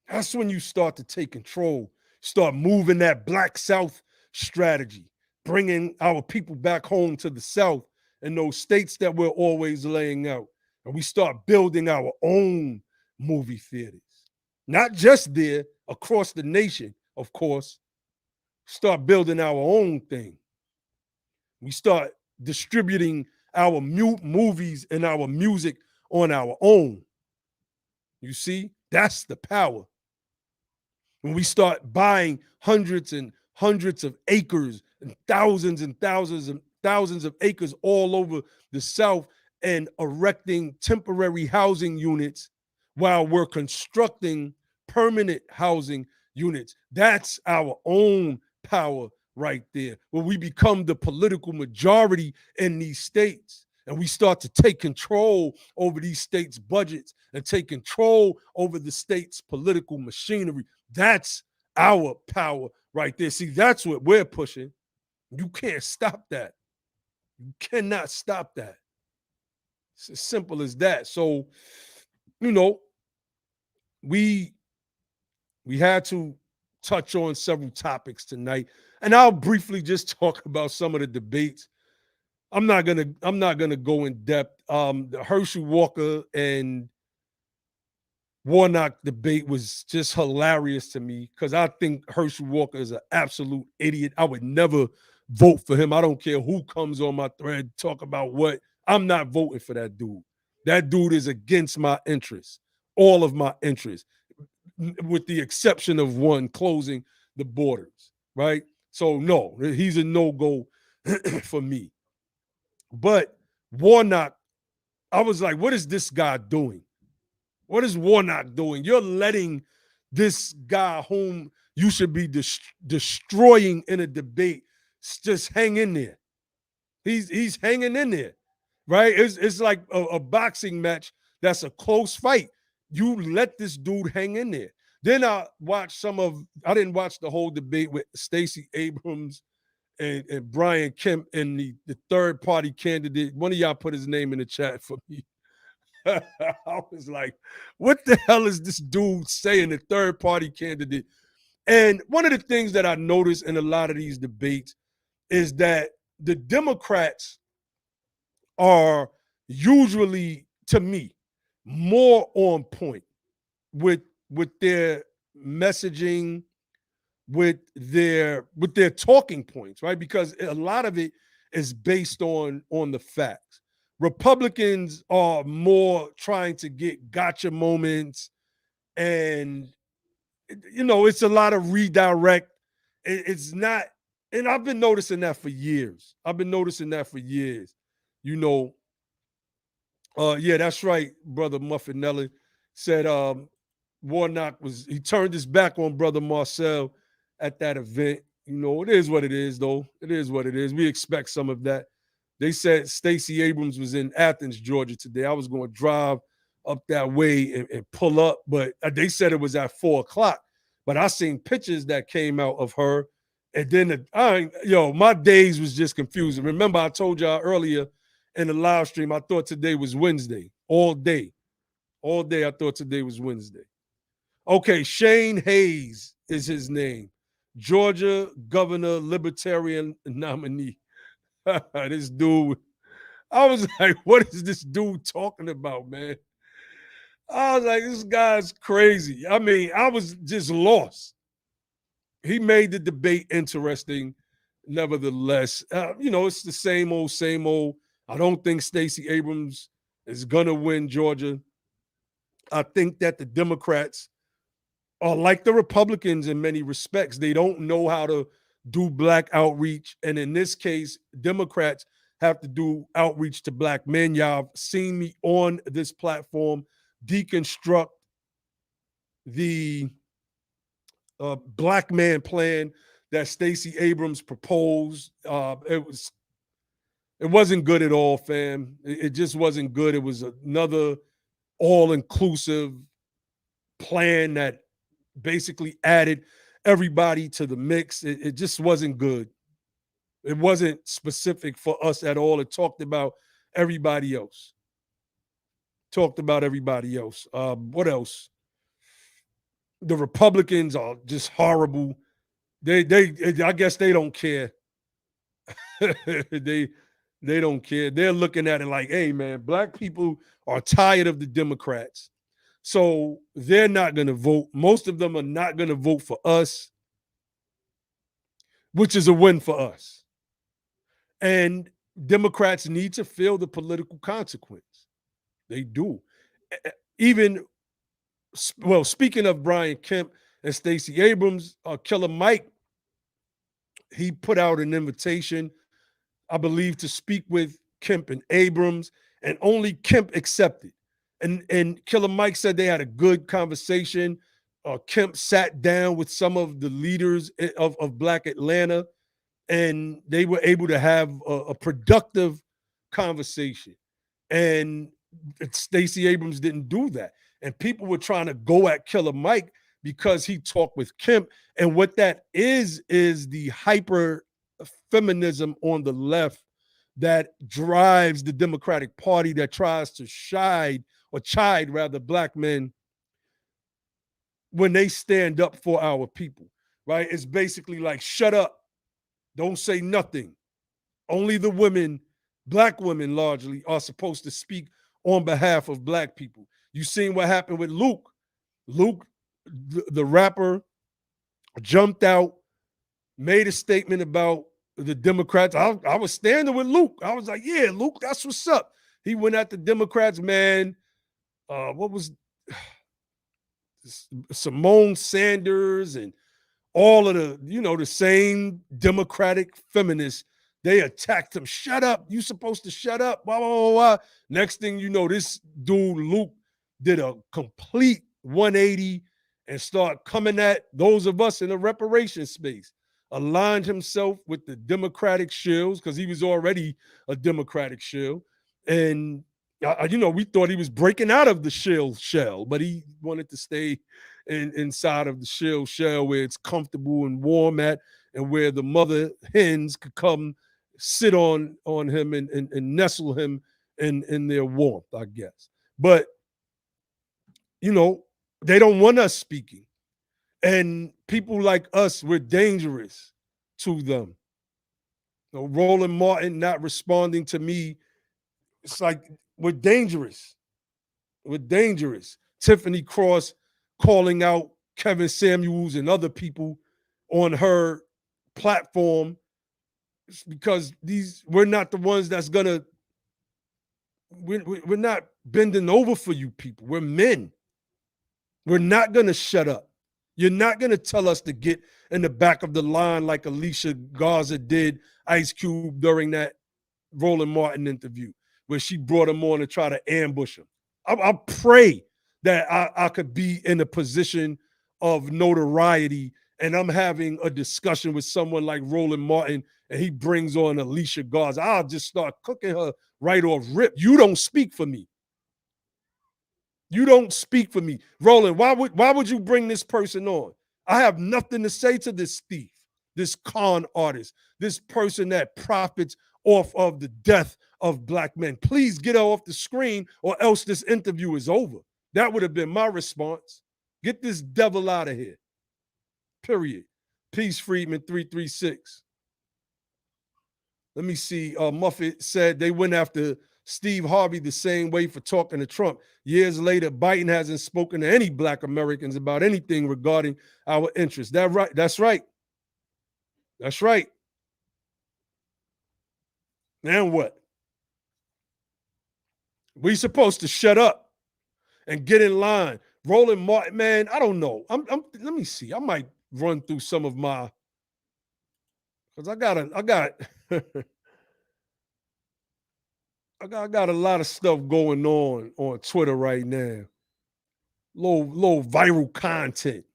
That's when you start to take control. Start moving that Black South strategy, bringing our people back home to the South and those states that we're always laying out. And we start building our own movie theaters. Not just there, across the nation, of course. Start building our own thing. We start distributing our movies and our music on our own. You see, that's the power. When we start buying hundreds and hundreds of acres and thousands of acres all over the South and erecting temporary housing units while we're constructing permanent housing units. That's our own power right there, where we become the political majority in these states. And we start to take control over these states' budgets and take control over the state's political machinery. That's our power right there. See, that's what we're pushing. You can't stop that. You cannot stop that. It's as simple as that. So, you know, we we had to touch on several topics tonight, and I'll briefly just talk about some of the debates. I'm not gonna go in depth. The Herschel Walker and Warnock debate was just hilarious to me because I think Herschel Walker is an absolute idiot. I would never vote for him. I don't care who comes on my thread, talk about what. I'm not voting for that dude. That dude is against my interests, all of my interests, with the exception of one, closing the borders, right? So, no, he's a no go for me. But Warnock, I was like, what is this guy doing? What is Warnock doing? You're letting this guy whom you should be destroying in a debate just hang in there. He's hanging in there, right? It's like a boxing match that's a close fight. You let this dude hang in there. Then I didn't watch the whole debate with Stacey Abrams and Brian Kemp and the third party candidate. One of y'all put his name in the chat for me. I was like, what the hell is this dude saying, the third party candidate? And one of the things that I noticed in a lot of these debates is that the Democrats are usually, to me, more on point with their messaging, with their talking points, right? Because a lot of it is based on the facts. Republicans are more trying to get gotcha moments, and it's a lot of redirect. It's not, and I've been noticing that for years. You know, yeah, that's right, brother Muffinelli said Warnock he turned his back on brother Marcel at that event. It is what it is, though. It is what it is. We expect some of that. They said Stacey Abrams was in Athens, Georgia today. I was going to drive up that way and pull up, but they said it was at 4:00. But I seen pictures that came out of her, and then my days was just confusing. Remember, I told y'all earlier in the live stream, I thought today was Wednesday all day. All day, I thought today was Wednesday. Okay, Shane Hayes is his name. Georgia governor, libertarian nominee. This dude, I was like, what is this dude talking about, man? I was like, this guy's crazy. I mean, I was just lost. He made the debate interesting, nevertheless. It's the same old, same old. I don't think Stacey Abrams is going to win Georgia. I think that the Democrats are like the Republicans in many respects. They don't know how to do black outreach. And in this case, Democrats have to do outreach to black men. Y'all have seen me on this platform deconstruct the black man plan that Stacey Abrams proposed. It wasn't good at all, fam. It just wasn't good. It was another all-inclusive plan that basically added everybody to the mix. It just wasn't good. It wasn't specific for us at all. It talked about everybody else. What else? The Republicans are just horrible. I guess they don't care. they don't care. They're looking at it like, hey man, black people are tired of the Democrats. So they're not going to vote. Most of them are not going to vote for us, which is a win for us. And Democrats need to feel the political consequence. They do. Even Well, speaking of Brian Kemp and Stacey Abrams, Killer Mike, he put out an invitation, I believe, to speak with Kemp and Abrams, and only Kemp accepted. And Killer Mike said they had a good conversation. Kemp sat down with some of the leaders of Black Atlanta, and they were able to have a productive conversation. And Stacey Abrams didn't do that. And people were trying to go at Killer Mike because he talked with Kemp. And what that is the hyper feminism on the left that drives the Democratic Party, that tries to chide rather Black men when they stand up for our people, right? It's basically like, shut up, don't say nothing. Only the women, Black women largely, are supposed to speak on behalf of Black people. You seen what happened with Luke. Luke, the rapper, jumped out, made a statement about the Democrats. I was standing with Luke. I was like, yeah, Luke, that's what's up. He went at the Democrats, man. What was Simone Sanders and all of the same Democratic feminists, they attacked him. Shut up. You supposed to shut up. Blah, blah, blah, blah. Next thing you know, this dude, Luke, did a complete 180 and start coming at those of us in the reparations space. Aligned himself with the Democratic shills because he was already a Democratic shill. And, we thought he was breaking out of the shill shell, but he wanted to stay inside of the shill shell where it's comfortable and warm at, and where the mother hens could come sit on him and nestle him in their warmth, I guess. But, they don't want us speaking. And people like us, we're dangerous to them. Roland Martin not responding to me, it's like we're dangerous. We're dangerous. Tiffany Cross calling out Kevin Samuels and other people on her platform because we're not the ones that's gonna, we're not bending over for you people. We're men. We're not gonna shut up. You're not gonna tell us to get in the back of the line like Alicia Garza did Ice Cube during that Roland Martin interview, where she brought him on to try to ambush him. I pray that I could be in a position of notoriety and I'm having a discussion with someone like Roland Martin and he brings on Alicia Garza. I'll just start cooking her right off rip. You don't speak for me. You don't speak for me. Roland, why would you bring this person on? I have nothing to say to this thief, this con artist, this person that profits off of the death of Black men. Please get her off the screen or else this interview is over. That would have been my response. Get this devil out of here. Period. Peace Friedman 336. Let me see. Muffet said they went after Steve Harvey the same way for talking to Trump. Years later, Biden hasn't spoken to any Black Americans about anything regarding our interests. That's right. That's right. Now what? We supposed to shut up and get in line. Roland Martin, man, I don't know. Let me see. I might run through some of my, because I got I got a lot of stuff going on Twitter right now. Low viral content.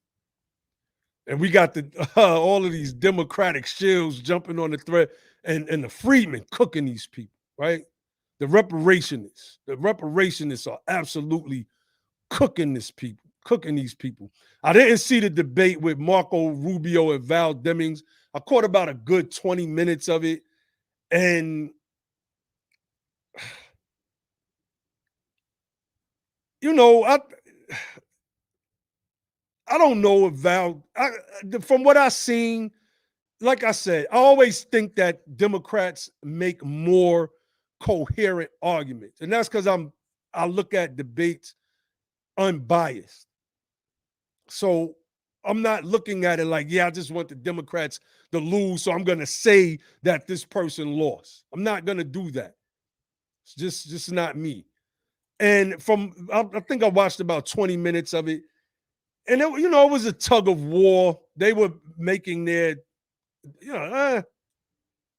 And we got all of these Democratic shills jumping on the thread and the Freedmen cooking these people, right? The reparationists are absolutely cooking these people. I didn't see the debate with Marco Rubio and Val Demings. I caught about a good 20 minutes of it. And I don't know if from what I've seen, like I said, I always think that Democrats make more coherent arguments. And that's because I look at debates unbiased. So I'm not looking at it like, yeah, I just want the Democrats to lose, so I'm going to say that this person lost. I'm not going to do that. It's just not me. And I think I watched about 20 minutes of it. And it, it was a tug of war. They were making their, it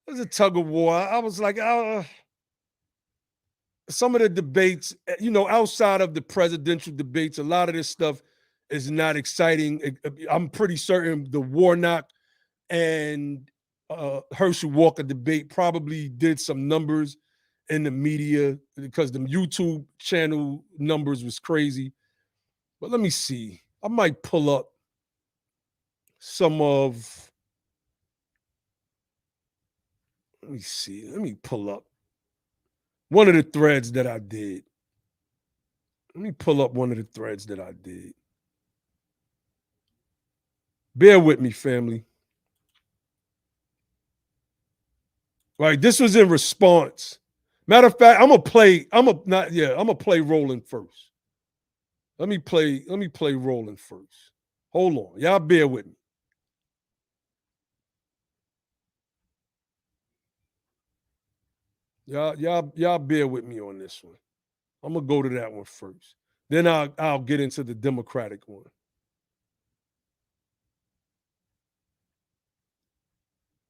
was a tug of war. I was like, some of the debates, outside of the presidential debates, a lot of this stuff is not exciting. I'm pretty certain the Warnock and Herschel Walker debate probably did some numbers in the media because the YouTube channel numbers was crazy. But let me see. I might pull up some of. Let me see. Let me pull up one of the threads that I did. Let me pull up one of the threads that I did. Bear with me, family. Right, this was in response. Matter of fact, I'm gonna play Roland first. Let me play Roland first. Hold on. Y'all bear with me. Y'all bear with me on this one. I'm gonna go to that one first. Then I'll get into the Democratic one.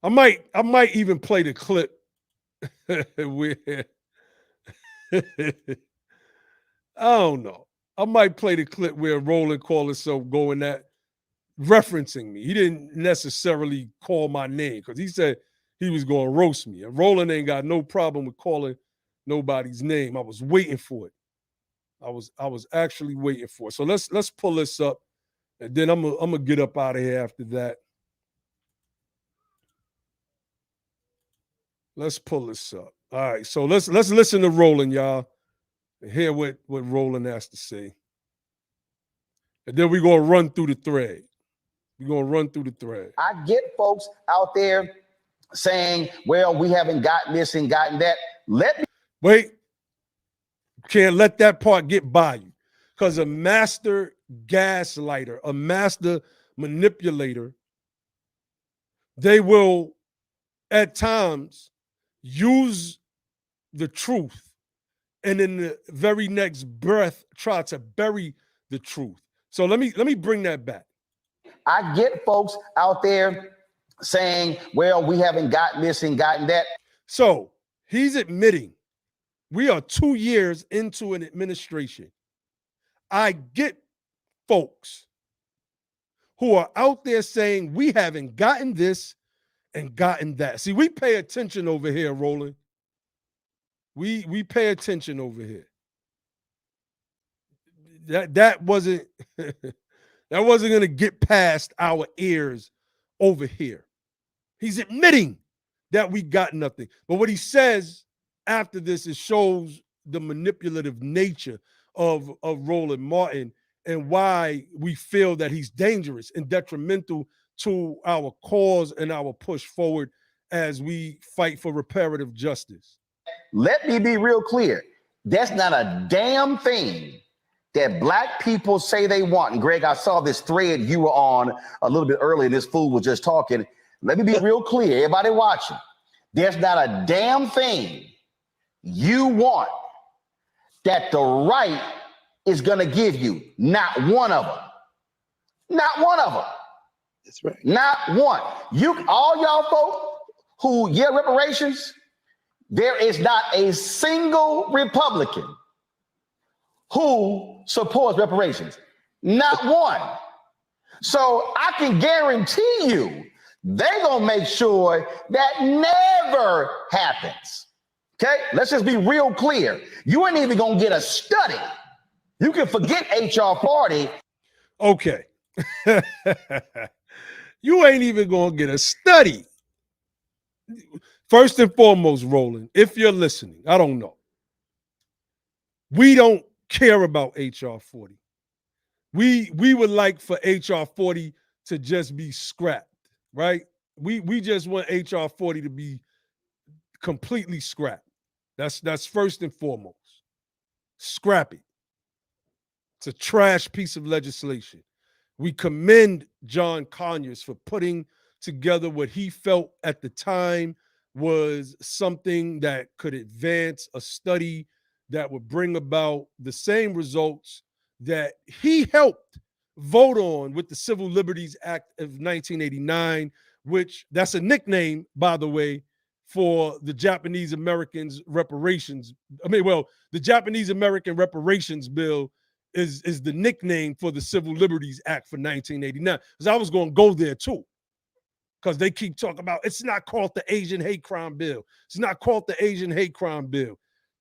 I might even play the clip where I don't know. I might play the clip where Roland called himself going that referencing me. He didn't necessarily call my name because he said he was going to roast me. And Roland ain't got no problem with calling nobody's name. I was waiting for it. I was actually waiting for it. So let's pull this up, and then I'm gonna get up out of here after that. Let's pull this up. All right. So let's listen to Roland, y'all, and hear what Roland has to say. And then we're gonna run through the thread. We're gonna run through the thread. I get folks out there saying, well, we haven't gotten this and gotten that. Let me wait. Can't let that part get by you. Because a master gaslighter, a master manipulator, they will at times use the truth and in the very next breath try to bury the truth. So let me bring that back. I get folks out there saying, well, we haven't gotten this and gotten that. So he's admitting we are 2 years into an administration. I get folks who are out there saying we haven't gotten this and gotten that. See, we pay attention over here, Roland. We pay attention over here. That wasn't that wasn't gonna get past our ears over here. He's admitting that we got nothing. But what he says after this is shows the manipulative nature of Roland Martin and why we feel that he's dangerous and detrimental to our cause and our push forward as we fight for reparative justice. Let me be real clear. That's not a damn thing that black people say they want. And Greg, I saw this thread you were on a little bit earlier, and this fool was just talking. Let me be real clear, everybody watching. There's not a damn thing you want that the right is going to give you. Not one of them. Not one of them. That's right. Not one. All y'all folks who reparations, there is not a single Republican who supports reparations. Not one. So I can guarantee you they're going to make sure that never happens. Okay? Let's just be real clear. You ain't even going to get a study. You can forget HR 40. Okay. You ain't even going to get a study. First and foremost, Roland, if you're listening, I don't know. We don't care about HR 40. We would like for HR 40 to just be scrapped, right? We just want HR 40 to be completely scrapped. That's first and foremost. Scrap it. It's a trash piece of legislation. We commend John Conyers for putting together what he felt at the time was something that could advance a study that would bring about the same results that he helped vote on with the Civil Liberties Act of 1989, which that's a nickname, by the way, for the Japanese Americans reparations. The Japanese American reparations bill is the nickname for the Civil Liberties Act for 1989. Because I was going to go there too. Because they keep talking about it's not called the Asian hate crime bill. It's not called the Asian hate crime bill.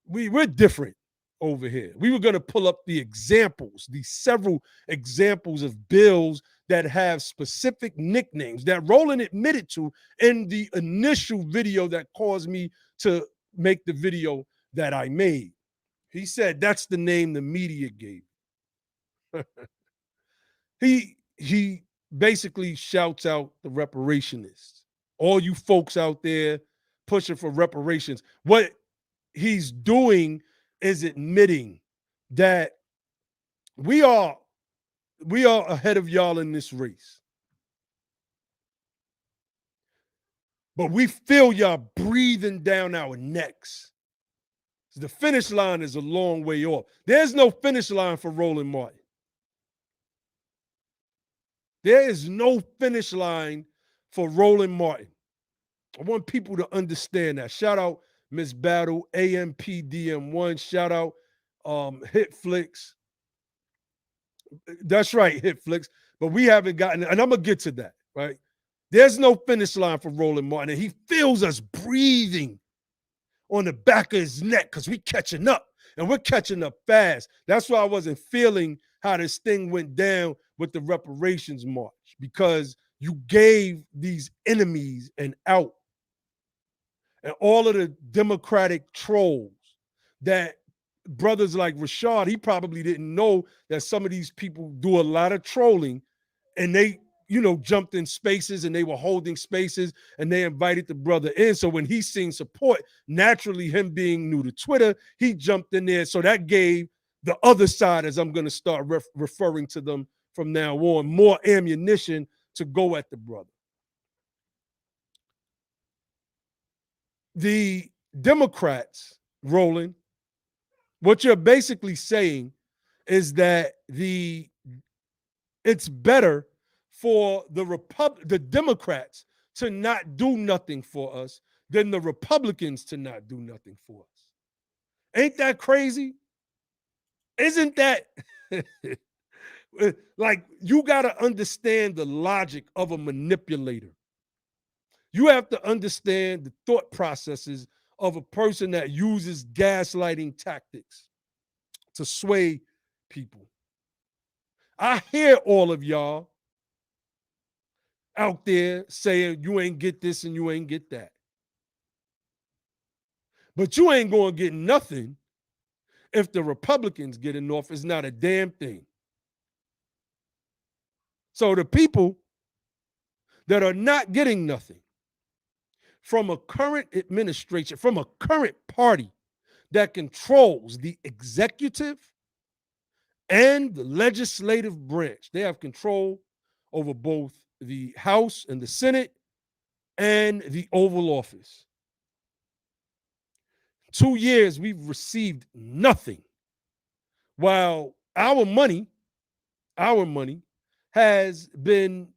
We're different over here. We were going to pull up the examples, the several examples of bills that have specific nicknames that Roland admitted to in the initial video that caused me to make the video that I made. He said that's the name the media gave. He basically shouts out the reparationists. All you folks out there pushing for reparations. What he's doing is admitting that we are ahead of y'all in this race. But we feel y'all breathing down our necks. The finish line is a long way off. There's no finish line for Roland Martin. There is no finish line for Roland Martin. I want people to understand that. Shout out Miss Battle, AMPDM1. Shout out Hitflix. That's right, Hitflix. But we haven't gotten, and I'm going to get to that, right? There's no finish line for Roland Martin. And he feels us breathing on the back of his neck because we're catching up. And we're catching up fast. That's why I wasn't feeling how this thing went down with the reparations march, because you gave these enemies an out. And all of the Democratic trolls that brothers like Rashad, he probably didn't know that some of these people do a lot of trolling, and they, jumped in spaces and they were holding spaces and they invited the brother in. So when he seen support, naturally him being new to Twitter, he jumped in there. So that gave the other side, as I'm going to start referring to them from now on, more ammunition to go at the brother. The Democrats, Roland, what you're basically saying is that it's better for the Democrats to not do nothing for us than the Republicans to not do nothing for us. Ain't that crazy? Isn't that like, you got to understand the logic of a manipulator. You have to understand the thought processes of a person that uses gaslighting tactics to sway people. I hear all of y'all out there saying you ain't get this and you ain't get that. But you ain't going to get nothing if the Republicans get in office. It's not a damn thing. So the people that are not getting nothing from a current administration, from a current party that controls the executive and the legislative branch, they have control over both the House and the Senate and the Oval Office. 2 years, we've received nothing, while our money has been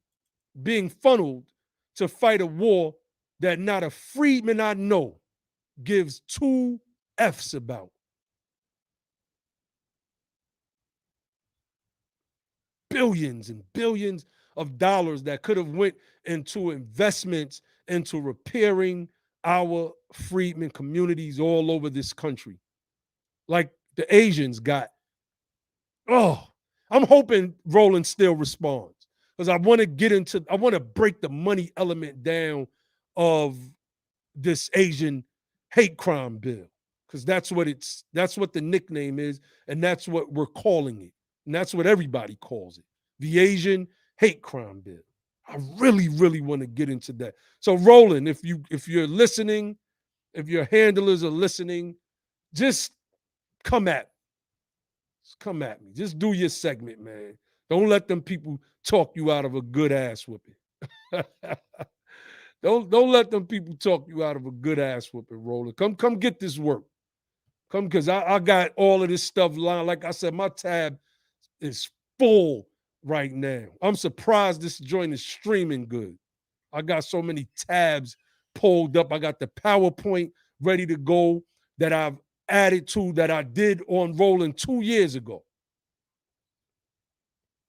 being funneled to fight a war that not a freedman I know gives two F's about. Billions and billions of dollars that could have went into investments into repairing our freedmen communities all over this country. Like the Asians got. Oh, I'm hoping Roland still responds, because I want to break the money element down of this Asian hate crime bill, because that's what the nickname is, and that's what we're calling it. And that's what everybody calls it. The Asian hate crime bill. I really, really want to get into that. So Roland, if you're listening, if your handlers are listening, just come at me. Just come at me. Just do your segment, man. Don't let them people talk you out of a good ass whooping. Don't let them people talk you out of a good ass whooping, Roland. Come get this work. Come, because I got all of this stuff lined. Like I said, my tab is full right now. I'm surprised this joint is streaming good. I got so many tabs pulled up. I got the PowerPoint ready to go that I've added to that I did on Rolling 2 years ago.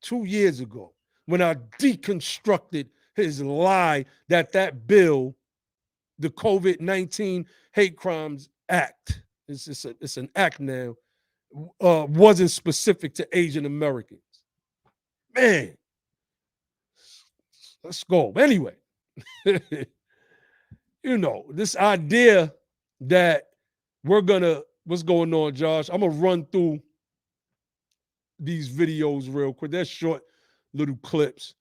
2 years ago, when I deconstructed his lie that bill, the COVID-19 Hate Crimes Act, it's an act now, wasn't specific to Asian Americans. Man, let's go. Anyway, this idea that what's going on, Josh? I'm gonna run through these videos real quick. They're short little clips,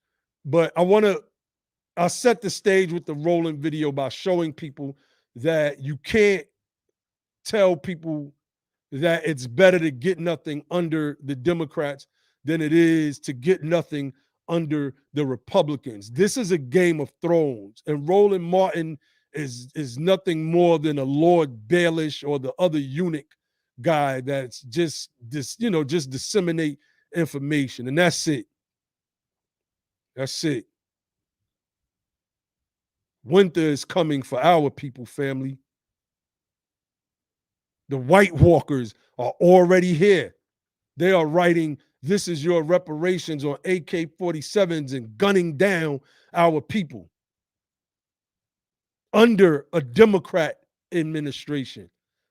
but I'll set the stage with the rolling video by showing people that you can't tell people that it's better to get nothing under the Democrats than it is to get nothing under the Republicans. This is a Game of Thrones, and Roland Martin is nothing more than a Lord Baelish or the other eunuch guy that's just disseminate information, and that's it. That's it. Winter is coming for our people, family. The White Walkers are already here. They are writing, "This is your reparations" on AK-47s and gunning down our people under a Democrat administration.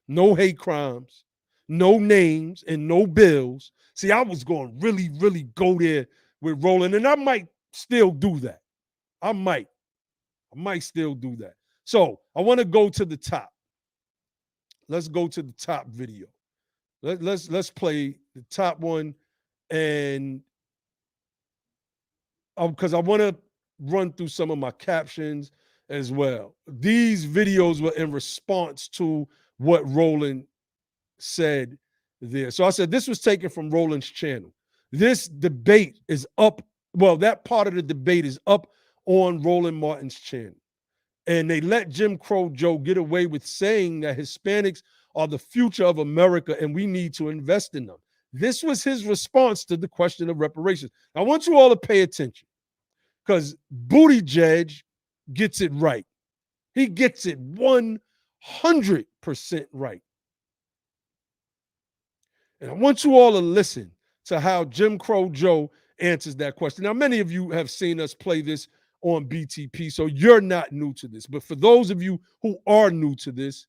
No hate crimes, no names, and no bills. See, I was going to really, really go there with Roland, and I might still do that. I might still do that. So I want to go to the top. Let's go to the top video. Let's play the top one, and because I want to run through some of my captions as well. These videos were in response to what Roland said there. So I said this was taken from Roland's channel. This debate is up. Well, that part of the debate is up on Roland Martin's channel. And they let Jim Crow Joe get away with saying that Hispanics are the future of America and we need to invest in them. This was his response to the question of reparations. I want you all to pay attention because Buttigieg gets it right. He gets it 100% right. And I want you all to listen to how Jim Crow Joe answers that question. Now, many of you have seen us play this on BTP, so you're not new to this. But for those of you who are new to this,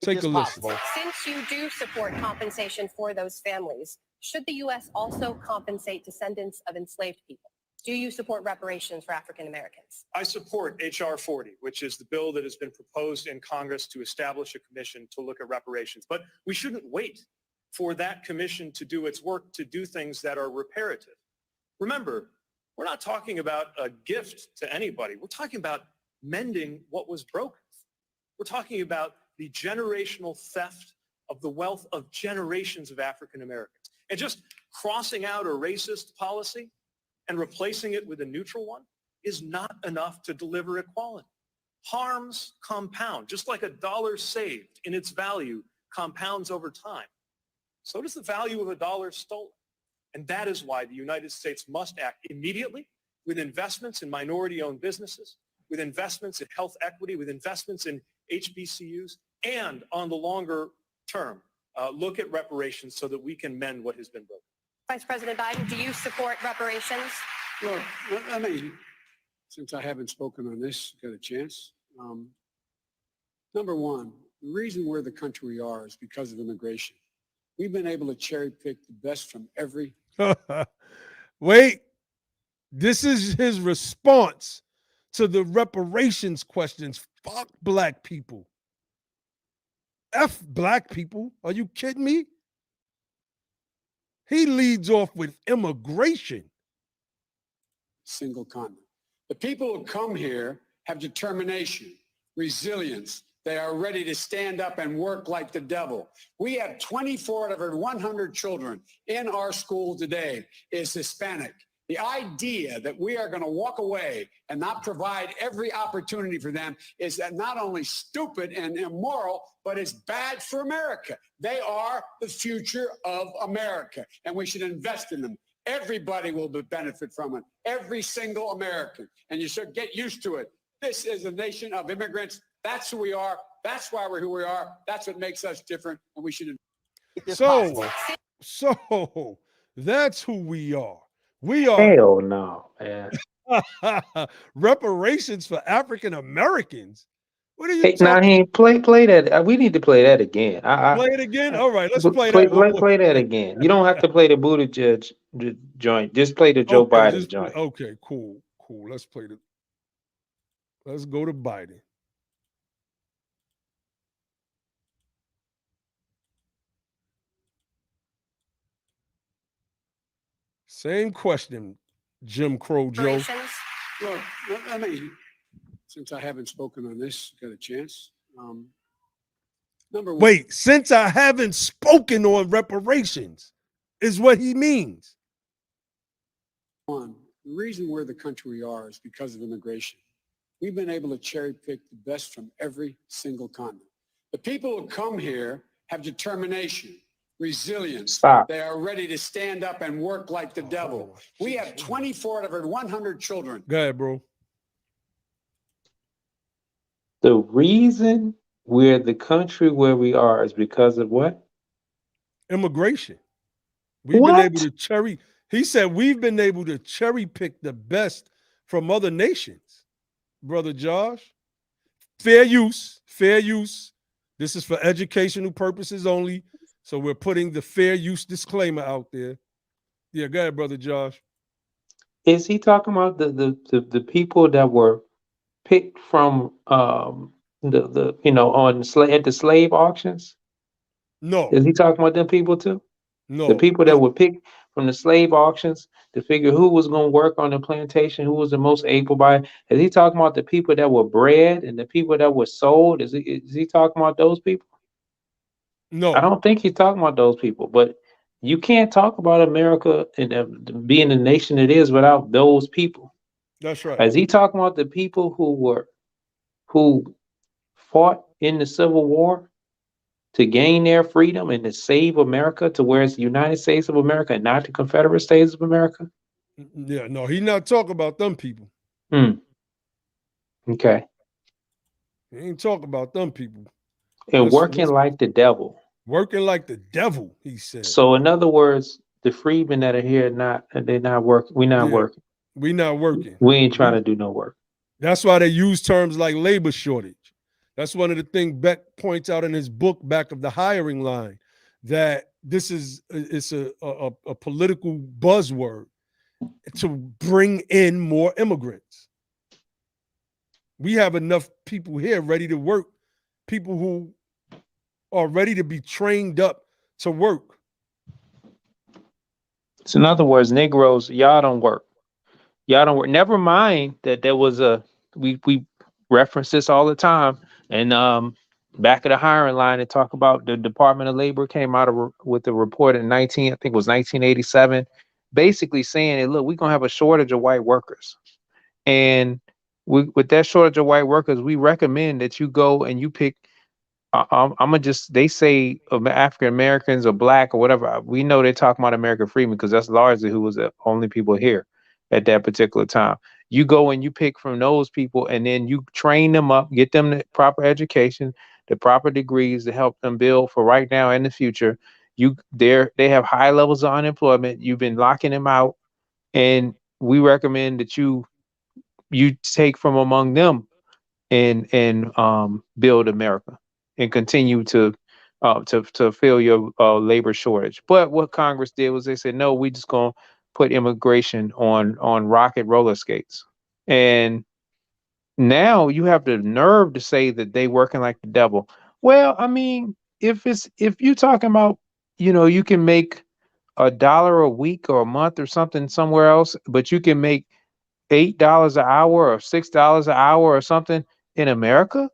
take a listen. Since you do support compensation for those families, should the U.S. also compensate descendants of enslaved people? Do you support reparations for African Americans? I support H.R. 40, which is the bill that has been proposed in Congress to establish a commission to look at reparations. But we shouldn't wait for that commission to do its work to do things that are reparative. Remember, we're not talking about a gift to anybody. We're talking about mending what was broken. We're talking about the generational theft of the wealth of generations of African Americans. And just crossing out a racist policy and replacing it with a neutral one is not enough to deliver equality. Harms compound, just like a dollar saved in its value compounds over time. So does the value of a dollar stolen. And that is why the United States must act immediately with investments in minority-owned businesses, with investments in health equity, with investments in HBCUs, and on the longer term, look at reparations so that we can mend what has been broken. Vice President Biden, do you support reparations? Look, I mean, since I haven't spoken on this, got a chance. Number one, the reason we're the country we are is because of immigration. We've been able to cherry pick the best from every. Wait, this is his response to the reparations questions. Fuck black people. F black people. Are you kidding me? He leads off with immigration. Single continent. The people who come here have determination, resilience. They are ready to stand up and work like the devil. We have 24 out of every 100 children in our school today is Hispanic. The idea that we are going to walk away and not provide every opportunity for them is that not only stupid and immoral, but it's bad for America. They are the future of America, and we should invest in them. Everybody will benefit from it, every single American, and you should get used to it. This is a nation of immigrants. That's who we are. That's why we're who we are. That's what makes us different, and we should. So that's who we are. We are Hell no, man. reparations for African Americans. What are you Hey, now talking? he ain't play that. We need to play that again. Play it again. I All right, let's play that one more. play that again. You don't have to play the Buttigieg joint. Just play the Joe Okay, Biden joint. okay, cool. Let's play the. Let's go to Biden. Same question, Jim Crow Joe. Reparations. Look, I mean, since I haven't spoken on this, got a chance. Number one. Wait, since I haven't spoken on reparations, is what he means. The reason we're the country we are is because of immigration. We've been able to cherry pick the best from every single continent. The people who come here have determination, resilience. Stop. They are ready to stand up and work like the devil. We have 24 out of 100 children. Go ahead, bro. The reason we're the country where we are is because of what? Immigration. We've been able to cherry. He said we've been able to cherry pick the best from other nations, Brother Josh. Fair use, fair use. This is for educational purposes only. So we're putting the fair use disclaimer out there. Yeah, go ahead, Brother Josh. Is he talking about the people that were picked from the on at the slave auctions? No. Is he talking about them people too? No. The people that were picked from the slave auctions to figure who was going to work on the plantation, who was the most able by. Is he talking about the people that were bred and the people that were sold? Is he talking about those people? No. I don't think he's talking about those people, but you can't talk about America and being the nation it is without those people. That's right. Is he talking about the people who fought in the Civil War to gain their freedom and to save America to where it's the United States of America and not the Confederate States of America? Yeah, no, he's not talking about them people. Okay. He ain't talking about them people. And working like the devil. Working like the devil, he said. So in other words, the freedmen that are here they're not working. We're not working. We're not working. We ain't trying to do no work. That's why they use terms like labor shortage. That's one of the things Beck points out in his book, Back of the Hiring Line, that this is a political buzzword to bring in more immigrants. We have enough people here ready to work, people who are ready to be trained up to work. So in other words, Negroes, y'all don't work. Y'all don't work. Never mind that there was we reference this all the time. And Back of the Hiring Line, and talk about the Department of Labor came out with a report in 1987, basically saying, look, we're gonna have a shortage of white workers. And with that shortage of white workers, we recommend that you go and you pick. They say African Americans or black or whatever. We know they're talking about American freedmen because that's largely who was the only people here at that particular time. You go and you pick from those people and then you train them up, get them the proper education, the proper degrees to help them build for right now and the future. They have high levels of unemployment. You've been locking them out, and we recommend that you take from among them and build America and continue to fill your labor shortage. But what Congress did was they said, no, we just gonna put immigration on rocket roller skates. And now you have the nerve to say that they working like the devil. Well, I mean, if you're talking about, you can make $1 a week or a month or something somewhere else, but you can make $8 an hour or $6 an hour or something in America.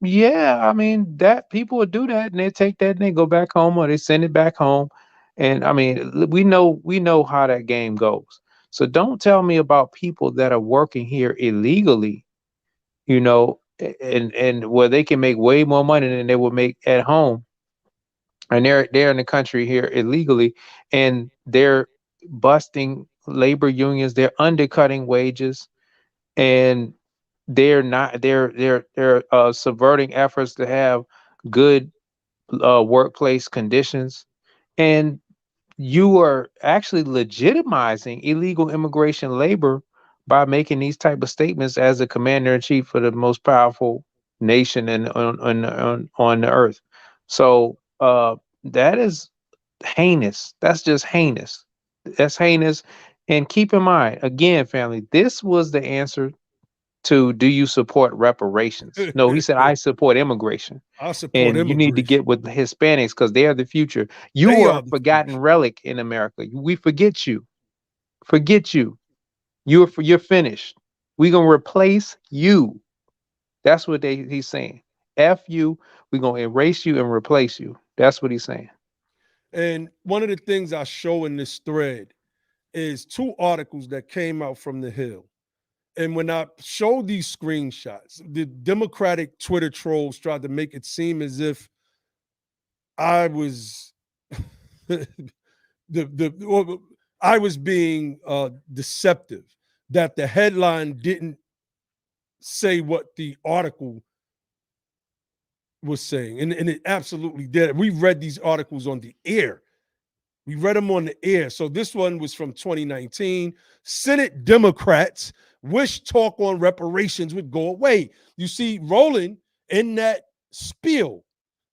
Yeah, I mean that people would do that and they take that and they go back home or they send it back home. And I mean, we know how that game goes. So don't tell me about people that are working here illegally, and where they can make way more money than they would make at home, and they're in the country here illegally, and they're busting labor unions, they're undercutting wages, and they're subverting efforts to have good workplace conditions, and you are actually legitimizing illegal immigration labor by making these type of statements as the commander in chief of the most powerful nation on the earth. So that is heinous. That's just heinous. That's heinous. And keep in mind, again, family, this was the answer to, do you support reparations? No, he said, I support immigration. I support And you need to immigration. get with the Hispanics because they are the future. You They were are a the forgotten future. relic in America. We forget you. Forget you. You're finished. We're gonna replace you. That's what he's saying. F you. We're gonna erase you and replace you. That's what he's saying. And one of the things I show in this thread is 2 articles that came out from the Hill. And when I showed these screenshots, the Democratic Twitter trolls tried to make it seem as if I was I was being deceptive, that the headline didn't say what the article was saying. And it absolutely did. We read these articles on the air. We read them on the air. So this one was from 2019. Senate Democrats wish talk on reparations would go away. You see, Roland in that spiel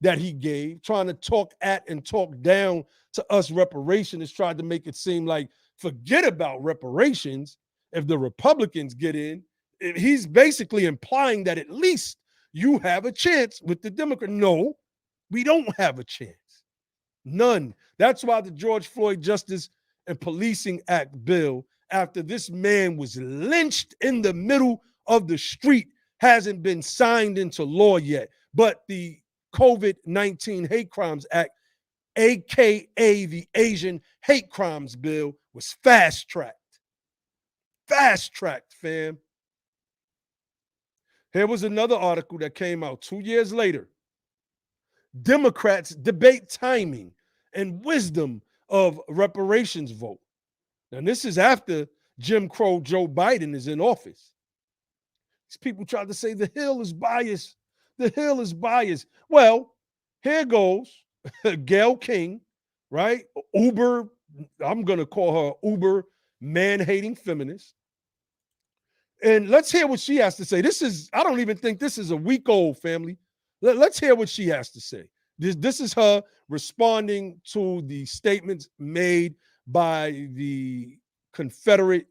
that he gave, trying to talk at and talk down to us reparationists, tried to make it seem like forget about reparations if the Republicans get in. He's basically implying that at least you have a chance with the Democrat. No, we don't have a chance. None. That's why the George Floyd Justice and Policing Act bill, after this man was lynched in the middle of the street, hasn't been signed into law yet. But the COVID-19 Hate Crimes Act, AKA the Asian Hate Crimes Bill, was fast-tracked. Fast-tracked, fam. Here was another article that came out 2 years later. Democrats debate timing and wisdom of reparations vote. Now, this is after Jim Crow Joe Biden is in office. These people try to say the Hill is biased. The Hill is biased. Well, here goes Gayle King, right? Uber, I'm going to call her Uber man-hating feminist. And let's hear what she has to say. I don't even think this is a week old, family. Let's hear what she has to say. This is her responding to the statements made by the Confederate.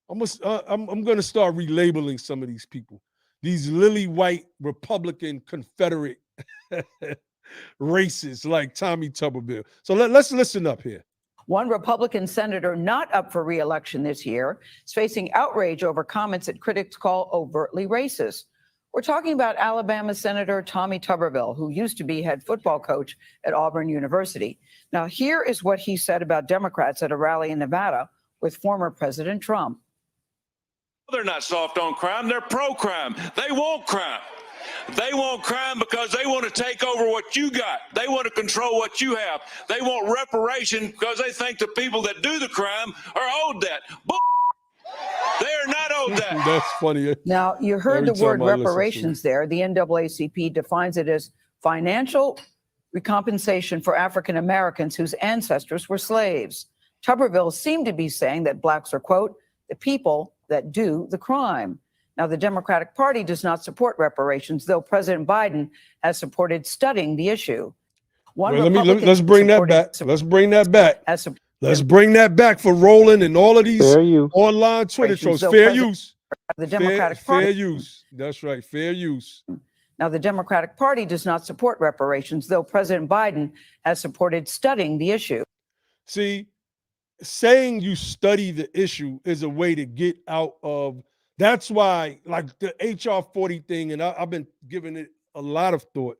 I'm going to start relabeling some of these people. These lily white Republican Confederate racists like Tommy Tuberville. So let's listen up here. One Republican senator not up for re-election this year is facing outrage over comments that critics call overtly racist. We're talking about Alabama Senator Tommy Tuberville, who used to be head football coach at Auburn University. Now, here is what he said about Democrats at a rally in Nevada with former President Trump. They're not soft on crime. They're pro-crime. They want crime. They want crime because they want to take over what you got. They want to control what you have. They want reparation because they think the people that do the crime are owed that. They are not owed that. That's funny. Now, you heard the word reparations there. The NAACP defines it as financial recompensation for African Americans whose ancestors were slaves. Tuberville seemed to be saying that blacks are, quote, the people that do the crime. Now, the Democratic Party does not support reparations, though President Biden has supported studying the issue. Let's bring that back. Let's bring that back. Let's bring that back for Roland and all of these online Twitter trolls. Fair use. The Democratic Party. Fair use. That's right. Fair use. Now, the Democratic Party does not support reparations, though President Biden has supported studying the issue. See, saying you study the issue is a way to get out of. That's why, like the HR 40 thing, and I've been giving it a lot of thought.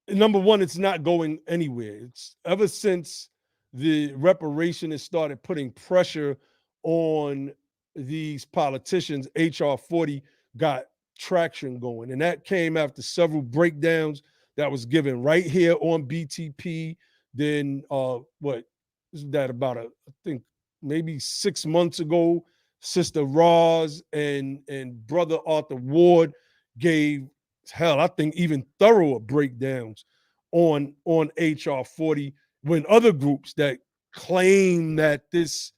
Number one, it's not going anywhere. It's ever since the reparationists started putting pressure on these politicians, HR 40 got traction going. And that came after several breakdowns that was given right here on BTP. Then what is that about I think maybe 6 months ago, Sister Roz and Brother Arthur Ward gave, hell, I think even thorough breakdowns on HR 40, when other groups that claim that this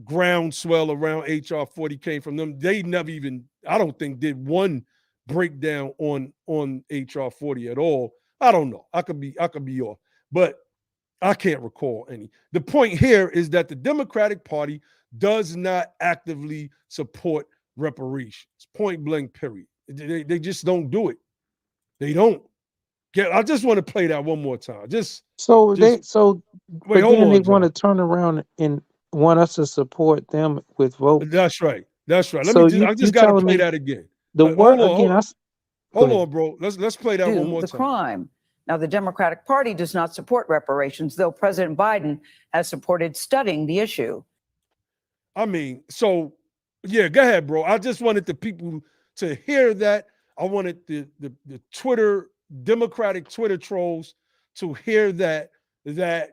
groundswell around HR 40 came from them, they never even, I don't think, did one breakdown on HR 40 at all. I don't know. I could be off, but I can't recall any. The point here is that the Democratic Party does not actively support reparations. Point blank, period. They just don't do it. They don't. I just want to play that one more time. Wait, wait, but hold then they on, want to John. turn around and want us to support them with votes. That's right. That's right. So I just got to telling play me that again. the word Hold on, again? hold on, bro. Let's play that one more The time. crime. Now, the Democratic Party does not support reparations, though President Biden has supported studying the issue. I mean, so yeah, go ahead, bro. I just wanted the people to hear that. I wanted the Democratic Twitter trolls to hear that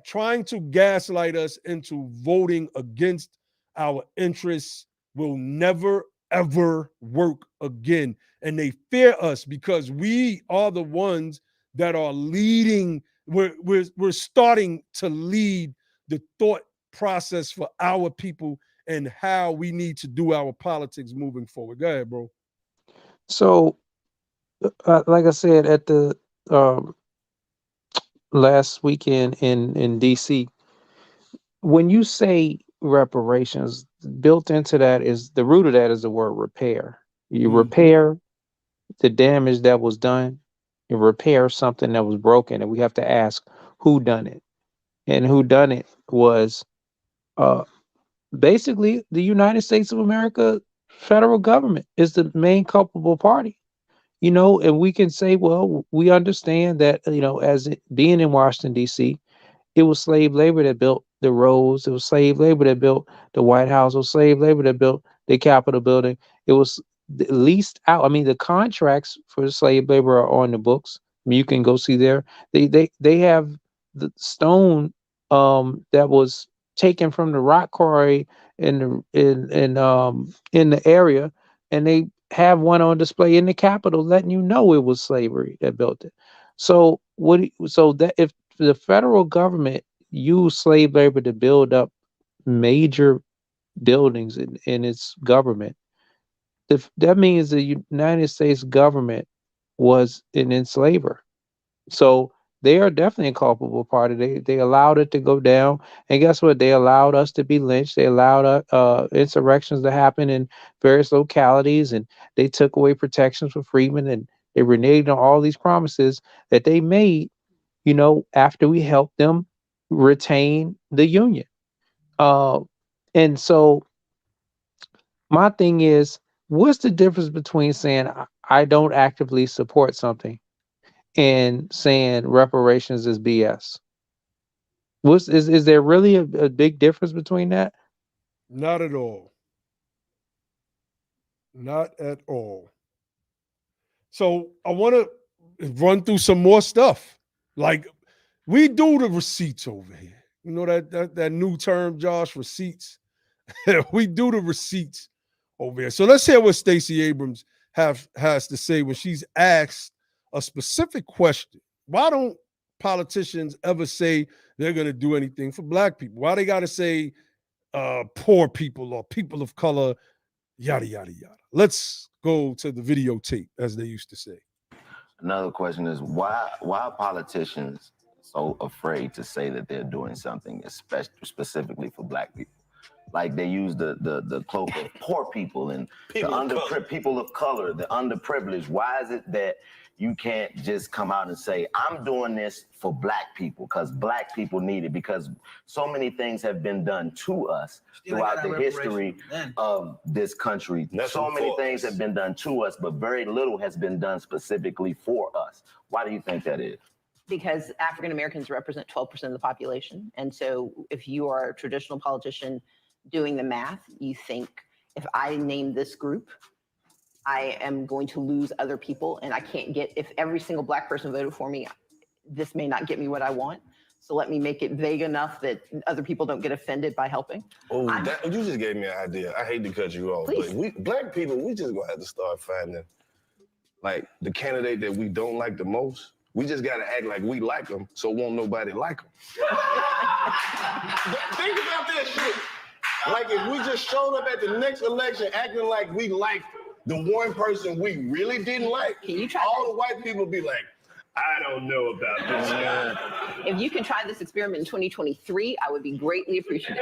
trying to gaslight us into voting against our interests will never ever work again. And they fear us because we are the ones that are leading. We're starting to lead the thought process for our people and how we need to do our politics moving forward. Go ahead, bro. So, like I said, at the last weekend in DC, when you say reparations, built into that is the root of that is the word repair. You repair the damage that was done. You repair something that was broken, and we have to ask who done it. And who done it was basically the United States of America federal government is the main culpable party. And we can say, well, we understand that, as being in Washington, D.C., it was slave labor that built the roads. It was slave labor that built the White House. It was slave labor that built the Capitol building. It was leased out. I mean, the contracts for slave labor are on the books. I mean, you can go see there. They have the stone that was taken from the rock quarry in the area, and they have one on display in the Capitol, letting you know it was slavery that built it. So that if the federal government used slave labor to build up major buildings in its government, that means the United States government was an enslaver. So they are definitely a culpable party. They allowed it to go down, and guess what? They allowed us to be lynched. They allowed insurrections to happen in various localities, and they took away protections for freedmen, and they reneged on all these promises that they made. After we helped them retain the union. And so my thing is, what's the difference between saying I don't actively support something and saying reparations is BS? Is there really a big difference between that? Not at all. Not at all. So I want to run through some more stuff. Like, we do the receipts over here. You know that new term, Josh, receipts. We do the receipts over here. So let's hear what Stacey Abrams has to say when she's asked a specific question. Why don't politicians ever say they're going to do anything for Black people? Why they got to say poor people or people of color, yada, yada, yada. Let's go to the videotape, as they used to say. Another question is why are politicians so afraid to say that they're doing something specifically for Black people? Like, they use the cloak of poor people and people of color, the underprivileged. Why is it that you can't just come out and say, I'm doing this for Black people because Black people need it? Because so many things have been done to us throughout the history of this country. So many things have been done to us, but very little has been done specifically for us. Why do you think that is? Because African Americans represent 12% of the population. And so if you are a traditional politician doing the math, you think if I name this group, I am going to lose other people, and I can't get, if every single Black person voted for me, this may not get me what I want. So let me make it vague enough that other people don't get offended by helping. Oh, you just gave me an idea. I hate to cut you off, Please. but we Black people, we just gonna have to start finding like the candidate that we don't like the most. We just gotta act like we like them, so won't nobody like them. Think about that shit. Like if we just showed up at the next election acting like we like the one person we really didn't like, Can you try all that? the white people be like, I don't know about this guy. If you can try this experiment in 2023, I would be greatly appreciative.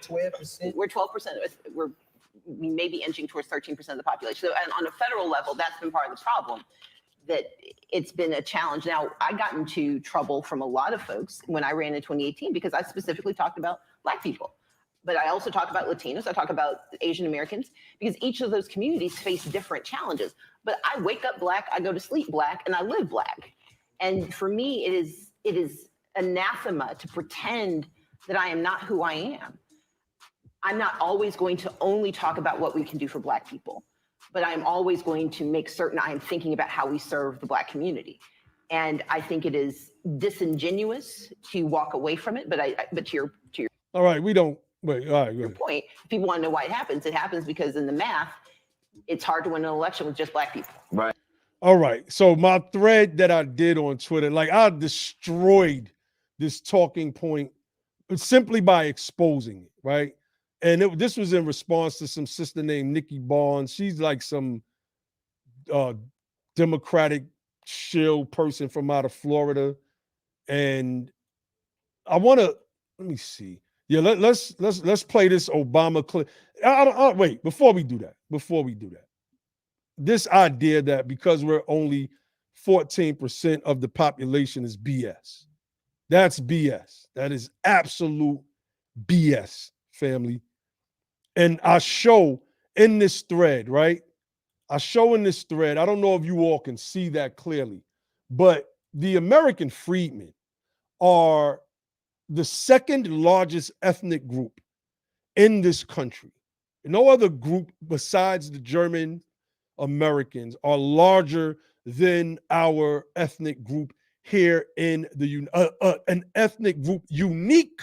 12%. We're 12%. We may be inching towards 13% of the population. So, and on a federal level, that's been part of the problem, that it's been a challenge. Now, I got into trouble from a lot of folks when I ran in 2018 because I specifically talked about Black people. But I also talk about Latinos, I talk about Asian Americans, because each of those communities face different challenges. But I wake up Black, I go to sleep Black, and I live Black. And for me, it is anathema to pretend that I am not who I am. I'm not always going to only talk about what we can do for Black people, but I'm always going to make certain I am thinking about how we serve the Black community. And I think it is disingenuous to walk away from it. But to your All right, we don't wait. All right, go ahead. point, if people want to know why it happens because in the math, it's hard to win an election with just Black people. Right. All right. So my thread that I did on Twitter, like I destroyed this talking point simply by exposing it, right? And this was in response to some sister named Nikki Barnes. She's like some Democratic shill person from out of Florida. And I want to, let me see. Yeah, let's play this Obama clip. Wait, before we do that, this idea that because we're only 14% of the population is BS. That's BS. That is absolute BS, family. And I show in this thread, right? I don't know if you all can see that clearly, but the American freedmen are the second largest ethnic group in this country. No other group besides the German Americans are larger than our ethnic group here in the an ethnic group unique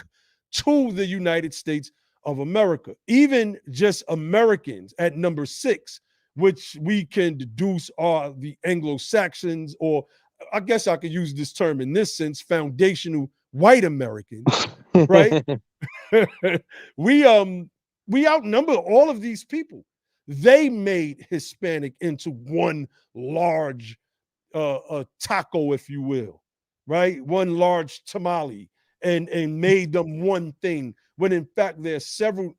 to the United States of America. Even just Americans at number 6, which we can deduce are the Anglo-Saxons, or I guess I could use this term in this sense, foundational white Americans, right? We outnumber all of these people. They made Hispanic into one large taco, if you will, right? One large tamale, and made them one thing, when in fact there's several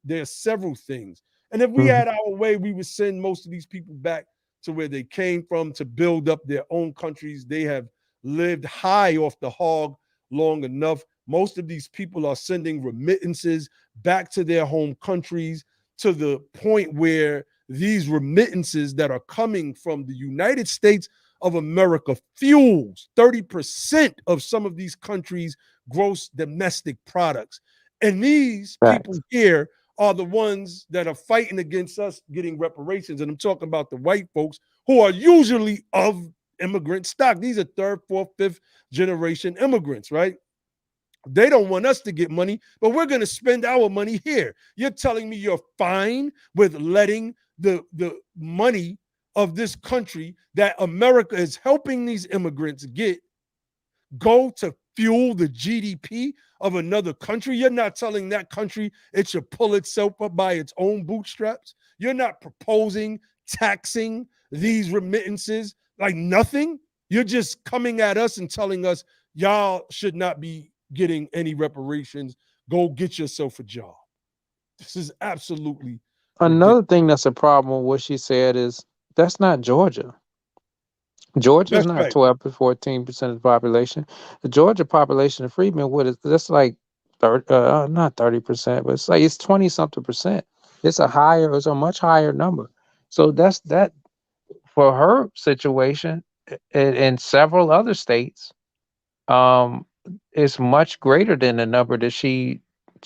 things. And if we had our way, we would send most of these people back to where they came from to build up their own countries. They have lived high off the hog long enough. Most of these people are sending remittances back to their home countries, to the point where these remittances that are coming from the United States of America fuels 30% of some of these countries' gross domestic products. And these people here are the ones that are fighting against us getting reparations. And I'm talking about the white folks who are usually of immigrant stock. These are 3rd, 4th, 5th generation immigrants, right? They don't want us to get money, but we're going to spend our money here. You're telling me you're fine with letting the money of this country that America is helping these immigrants get go to fuel the GDP of another country? You're not telling that country it should pull itself up by its own bootstraps. You're not proposing taxing these remittances like nothing. You're just coming at us and telling us y'all should not be getting any reparations. Go get yourself a job. This is absolutely another thing that's a problem with what she said is that's not Georgia. Georgia is not right. 12 to 14% of the population. The Georgia population of freedmen, that's like not 30%, but it's like it's 20 something percent. It's a much higher number. So that's that for her situation. in several other states, is much greater than the number that she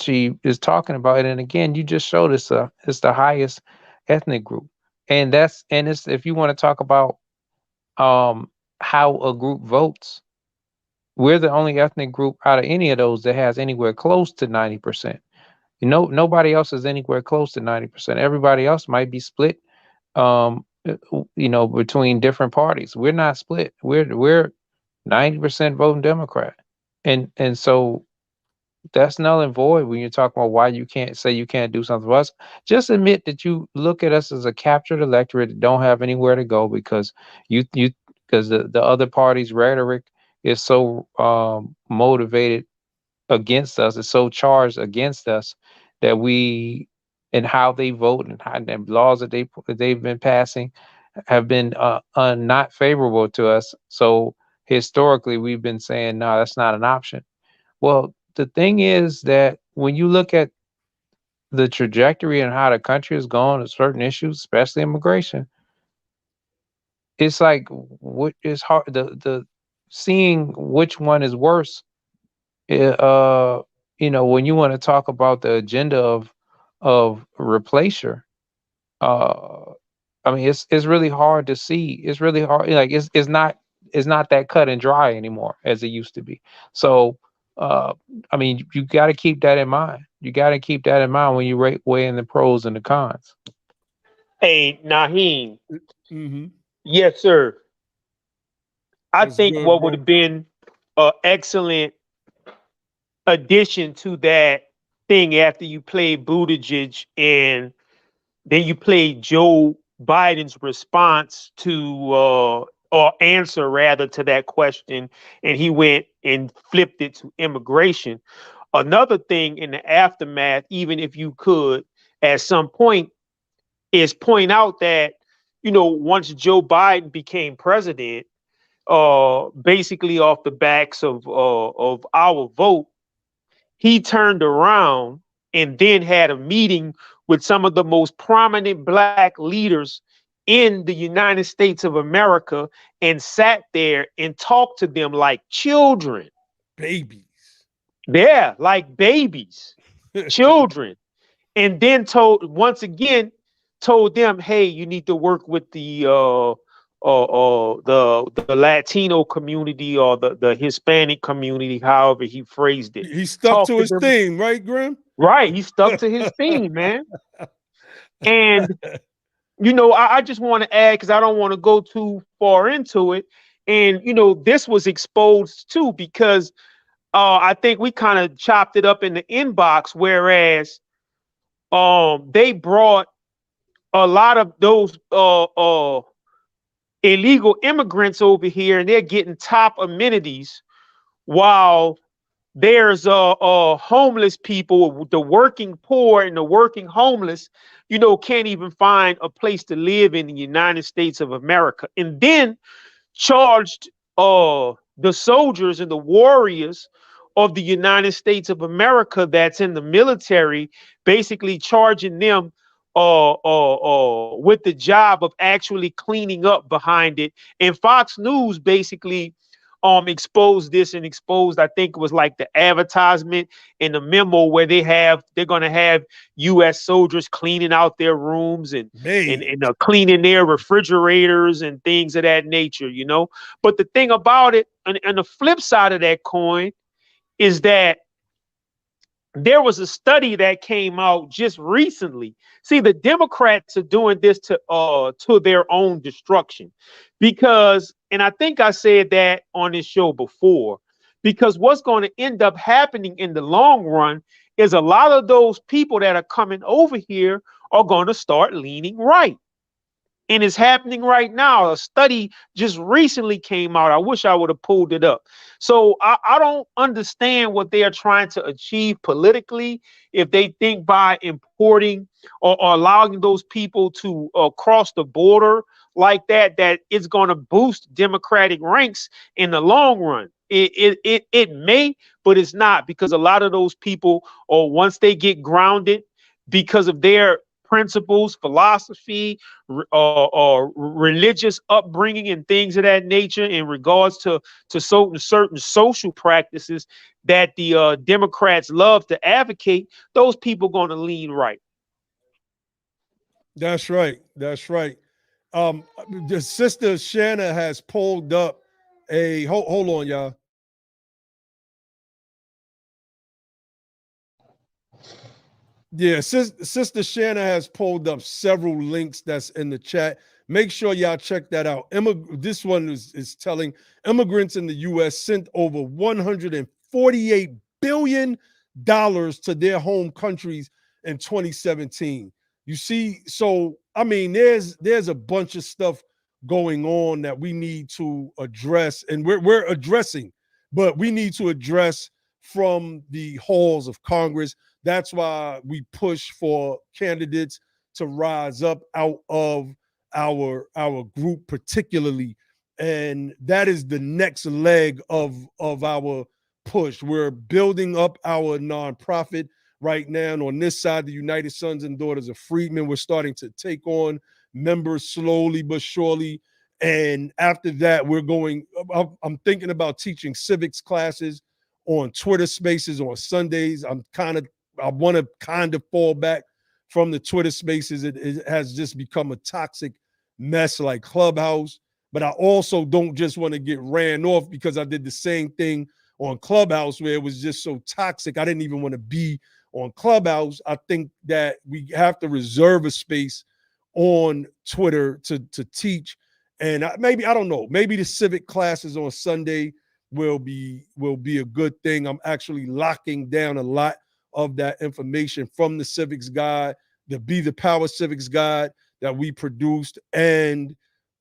is talking about. And again, you just showed us it's the highest ethnic group, and it's if you want to talk about how a group votes, we're the only ethnic group out of any of those that has anywhere close to 90%. Nobody else is anywhere close to 90%. Everybody else might be split, between different parties. We're not split. We're 90% voting Democrat, and so that's null and void when you're talking about why you can't say you can't do something for us. Just admit that you look at us as a captured electorate that don't have anywhere to go because because the other party's rhetoric is so motivated against us, it's so charged against us that and how they vote and how the laws that they've been passing have been not favorable to us. So historically, we've been saying, no, that's not an option. Well, the thing is that when you look at the trajectory and how the country is going on certain issues, especially immigration, it's like what is hard the seeing which one is worse. When you want to talk about the agenda of replacer, uh, I mean, it's really hard to see. It's really hard. Like it's not that cut and dry anymore as it used to be. So, I mean, you got to keep that in mind. You got to keep that in mind when you weighing the pros and the cons. Hey, Naheem. Mm-hmm. Yes, sir. I That's think good, what would bro. have been an excellent addition to that thing after you played Buttigieg and then you played Joe Biden's response to or answer rather to that question, and he went and flipped it to immigration. Another thing in the aftermath, even if you could at some point, is point out that once Joe Biden became president, basically off the backs of our vote, he turned around and then had a meeting with some of the most prominent black leaders in the United States of America and sat there and talked to them like children. Babies. Yeah, like babies, children. And then told them, hey, you need to work with the Latino community or the Hispanic community, however he phrased it. He stuck Talk to to his them. theme, right, Grim? Right. He stuck to his theme, man. And, I just want to add, because I don't want to go too far into it. And, this was exposed too, because I think we kind of chopped it up in the inbox, whereas they brought a lot of those illegal immigrants over here, and they're getting top amenities while there's homeless people, the working poor and the working homeless, can't even find a place to live in the United States of America. And then charged the soldiers and the warriors of the United States of America that's in the military, basically charging them with the job of actually cleaning up behind it. And Fox News basically exposed this and exposed, I think it was like the advertisement in the memo where they're going to have U.S. soldiers cleaning out their rooms and cleaning their refrigerators and things of that nature, But the thing about it, and the flip side of that coin, is that there was a study that came out just recently. See, the Democrats are doing this to their own destruction, because, and I think I said that on this show before, because what's going to end up happening in the long run is a lot of those people that are coming over here are going to start leaning right. And it's happening right now. A study just recently came out. I wish I would have pulled it up. So I don't understand what they are trying to achieve politically if they think by importing or allowing those people to cross the border like that it's going to boost Democratic ranks in the long run. It may, but it's not, because a lot of those people, or once they get grounded because of their principles, philosophy, or religious upbringing and things of that nature in regards to certain social practices that the Democrats love to advocate, those people going to lean right. That's right. That's right. The sister Shanna has pulled up a hold on, y'all. Yeah, Sister Shanna has pulled up several links that's in the chat. Make sure y'all check that out. This one is telling immigrants in the U.S. sent over $148 billion to their home countries in 2017. You see, so I mean, there's a bunch of stuff going on that we need to address, and we're addressing, but we need to address from the halls of Congress. That's why we push for candidates to rise up out of our group particularly, and that is the next leg of our push. We're building up our nonprofit right now, and on this side, the United Sons and Daughters of Freedmen, we're starting to take on members slowly but surely. And after that, I'm thinking about teaching civics classes on Twitter Spaces on Sundays. I want to kind of fall back from the Twitter Spaces. It has just become a toxic mess like Clubhouse. But I also don't just want to get ran off because I did the same thing on Clubhouse where it was just so toxic. I didn't even want to be on Clubhouse. I think that we have to reserve a space on Twitter to teach. And I don't know, maybe the civic classes on Sunday will be a good thing. I'm actually locking down a lot of that information from the civics guide, the Be the Power civics guide that we produced. And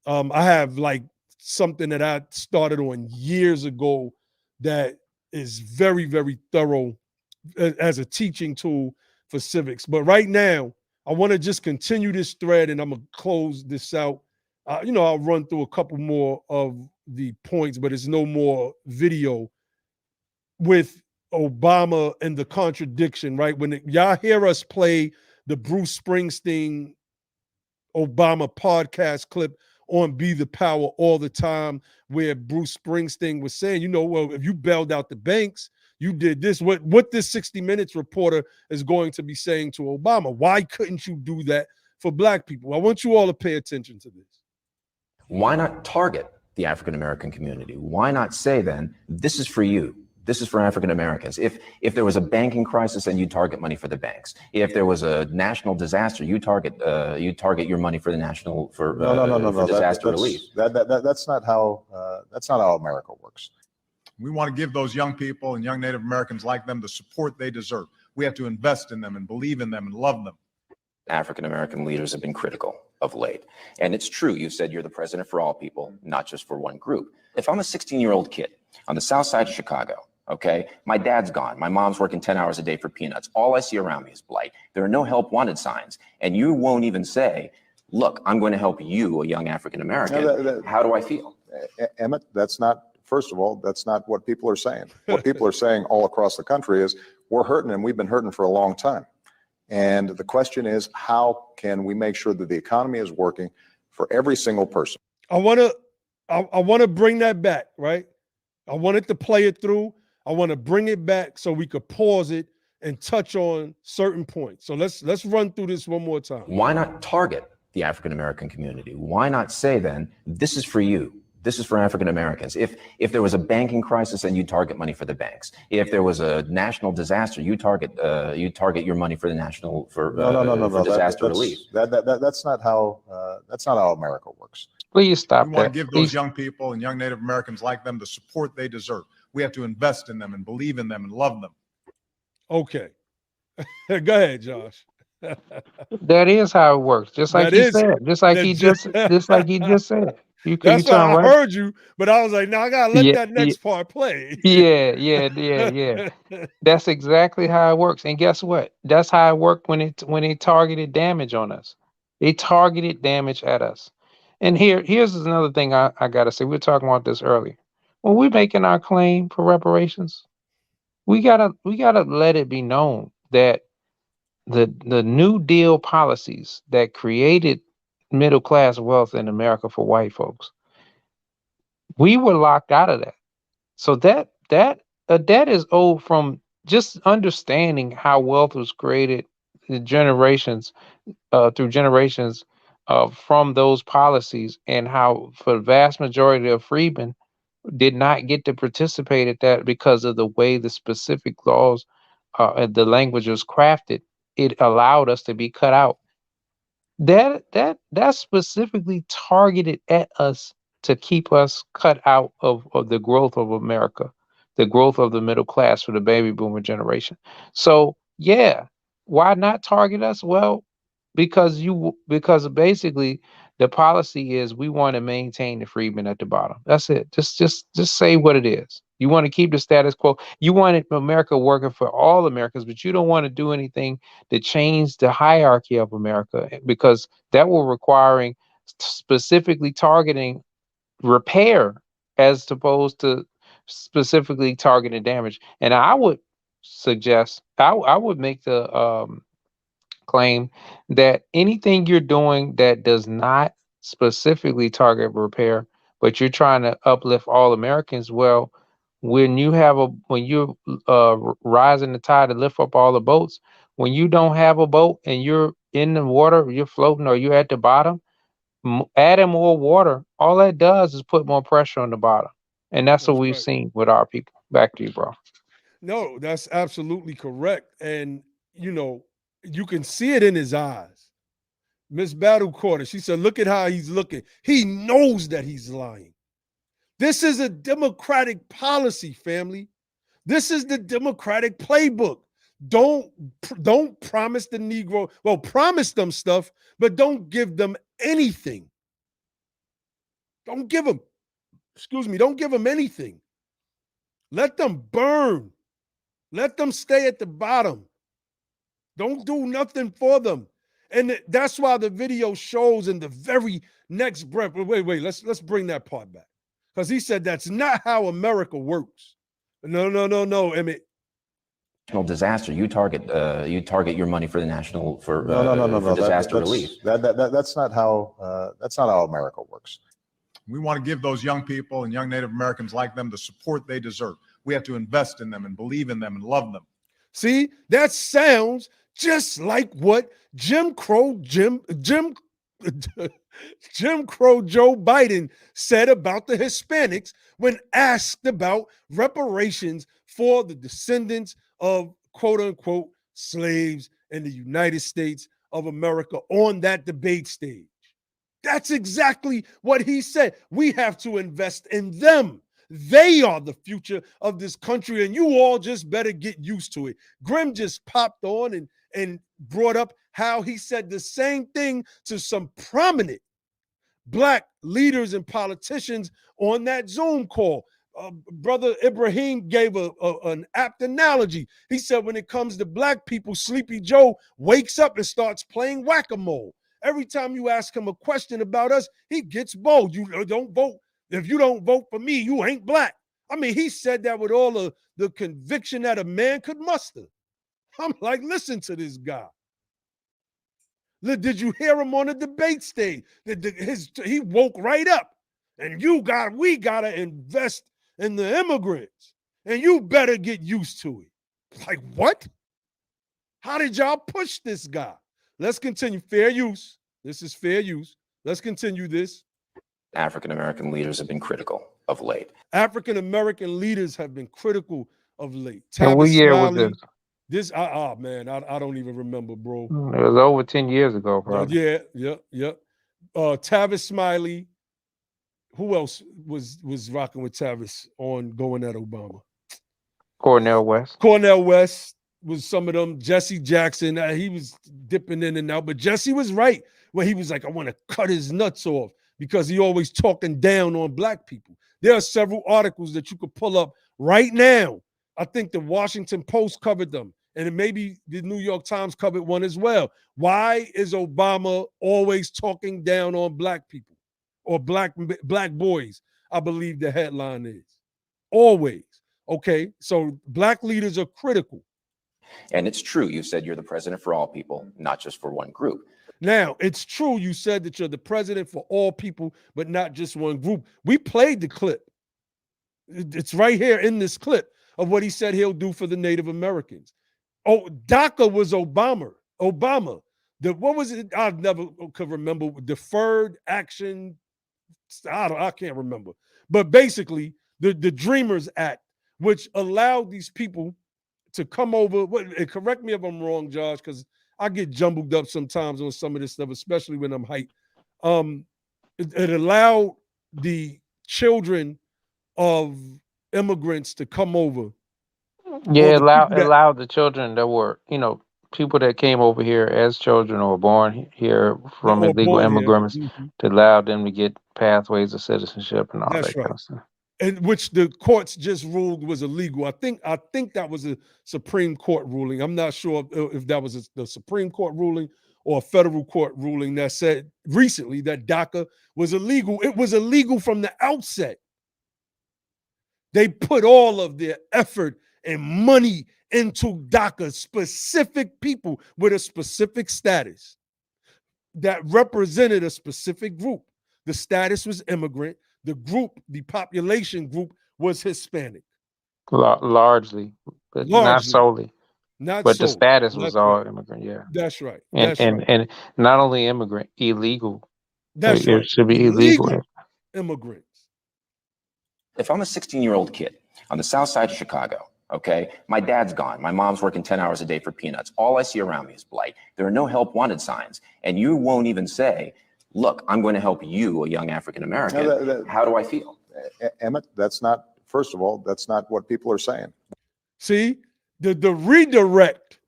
I have like something that I started on years ago that is very, very thorough as a teaching tool for civics. But right now, I want to just continue this thread and I'm going to close this out. I'll run through a couple more of the points, but it's no more video with Obama and the contradiction, right? When y'all hear us play the Bruce Springsteen Obama podcast clip on Be the Power all the time, where Bruce Springsteen was saying, well, if you bailed out the banks, you did this. What this 60 Minutes reporter is going to be saying to Obama? Why couldn't you do that for Black people? I want you all to pay attention to this. Why not target the African American community? Why not say then, this is for you? This is for African Americans. If there was a banking crisis, then you target money for the banks. If there was a national disaster, you target your money for the national for disaster relief. That's not how America works. We want to give those young people and young Native Americans like them the support they deserve. We have to invest in them and believe in them and love them. African American leaders have been critical of late. And it's true, you said you're the president for all people, not just for one group. If I'm a 16-year-old kid on the south side of Chicago, okay, my dad's gone, my mom's working 10 hours a day for peanuts, all I see around me is blight, there are no help wanted signs, and you won't even say, look, I'm going to help you, a young African American. How do I feel? Emmett, first of all, that's not what people are saying. What people are saying all across the country is, we're hurting and we've been hurting for a long time. And the question is, how can we make sure that the economy is working for every single person? I want to bring that back, right? I wanted to play it through. I want to bring it back so we could pause it and touch on certain points. So let's run through this one more time. Why not target the African American community? Why not say then, this is for you? This is for African Americans. If there was a banking crisis, then you target money for the banks. If there was a national disaster, you target your money for the national for disaster relief. That's not how America works. Please stop that. We want to give those young people and young Native Americans like them the support they deserve. We have to invest in them and believe in them and love them. Okay. Go ahead, Josh. That is how it works. Just like he said. Just like he just said. That's why I heard you, but I was like, no, I gotta let that next part play. Yeah. That's exactly how it works. And guess what? That's how it worked when they targeted damage on us. They targeted damage at us. And here's another thing I gotta say. We were talking about this earlier. When we're making our claim for reparations, we gotta let it be known that the New Deal policies that created middle class wealth in America for white folks, we were locked out of that. So that is old from just understanding how wealth was created the generations through generations from those policies, and how for the vast majority of freedmen did not get to participate at that because of the way the specific laws and the language was crafted. It allowed us to be cut out. That's specifically targeted at us to keep us cut out of the growth of America, the growth of the middle class for the baby boomer generation. So yeah, why not target us? Well, because basically the policy is we want to maintain the freedmen at the bottom. That's it. Just say what it is. You want to keep the status quo. You want America working for all Americans, but you don't want to do anything to change the hierarchy of America, because that will requiring specifically targeting repair as opposed to specifically targeting damage. And I would suggest I would make the claim that anything you're doing that does not specifically target repair, but you're trying to uplift all Americans, well, when you're rising the tide to lift up all the boats, when you don't have a boat and you're in the water, you're floating or you're at the bottom, adding more water, all that does is put more pressure on the bottom. And that's what That's we've right. seen with our people. Back to you, bro. No, that's absolutely correct. And, you can see it in his eyes. Miss Battle caught it. She said, look at how he's looking. He knows that he's lying. This is a Democratic policy, family. This is the Democratic playbook. Don't promise the Negro. Well, promise them stuff, but don't give them anything. Don't give them, don't give them anything. Let them burn. Let them stay at the bottom. Don't do nothing for them. And that's why the video shows in the very next breath. Wait, let's bring that part back. Because he said that's not how America works. No, Emmett. National disaster. You target your money for the national for No. disaster relief. That's not how America works. We want to give those young people and young Native Americans like them the support they deserve. We have to invest in them and believe in them and love them. See, that sounds just like what Jim Crow Joe Biden said about the Hispanics when asked about reparations for the descendants of quote unquote slaves in the United States of America on that debate stage. That's exactly what he said. We have to invest in them. They are the future of this country, and you all just better get used to it. Grim just popped on and brought up how he said the same thing to some prominent Black leaders and politicians on that Zoom call. Brother Ibrahim gave an apt analogy. He said when it comes to Black people, Sleepy Joe wakes up and starts playing whack-a-mole. Every time you ask him a question about us, he gets bold. You don't vote. If you don't vote for me, you ain't Black. I mean, he said that with all of the conviction that a man could muster. I'm like, listen to this guy. Did you hear him on the debate stage? He woke right up. And we gotta invest in the immigrants. And you better get used to it. Like, what? How did y'all push this guy? Let's continue. Fair use. This is fair use. Let's continue this. African American leaders have been critical of late. African American leaders have been critical of late. And what Tavis year was Smiley, this? Man, I don't even remember, bro. It was over 10 years ago, bro. Yeah. Tavis Smiley. Who else was rocking with Tavis on going at Obama? Cornel West. Cornel West was some of them. Jesse Jackson, he was dipping in and out. But Jesse was right when he was like, I want to cut his nuts off because he always talking down on Black people. There are several articles that you could pull up right now. I think the Washington Post covered them. And maybe the New York Times covered one as well. Why is Obama always talking down on Black people or black boys? I believe the headline is. Always. Okay, so Black leaders are critical. And it's true, you said you're the president for all people, not just for one group. Now, it's true you said that you're the president for all people, but not just one group. We played the clip. It's right here in this clip of what he said he'll do for the Native Americans. Oh, DACA was Obama. What was it? I never could remember. Deferred action. I can't remember. But basically, the Dreamers Act, which allowed these people to come over. Correct me if I'm wrong, Josh, because I get jumbled up sometimes on some of this stuff, especially when I'm hyped. It allowed the children of immigrants to come over. Yeah, allowed the children that were, people that came over here as children or born here from illegal immigrants to allow them to get pathways of citizenship and all that kind of stuff. And which the courts just ruled was illegal. I think that was a Supreme Court ruling. I'm not sure if that was the Supreme Court ruling or a federal court ruling that said recently that DACA was illegal. It was illegal from the outset. They put all of their effort and money into DACA, specific people with a specific status that represented a specific group. The status was immigrant. The population group was Hispanic. Largely, but not solely. But the status was all immigrant, yeah. That's right. And not only immigrant, illegal. That's right. It should be illegal. Immigrants. If I'm a 16-year-old kid on the south side of Chicago, okay, my dad's gone. My mom's working 10 hours a day for peanuts. All I see around me is blight. There are no help wanted signs. And you won't even say, look, I'm going to help you, a young African-American. How do I feel? Emmett, first of all, that's not what people are saying. See, the redirect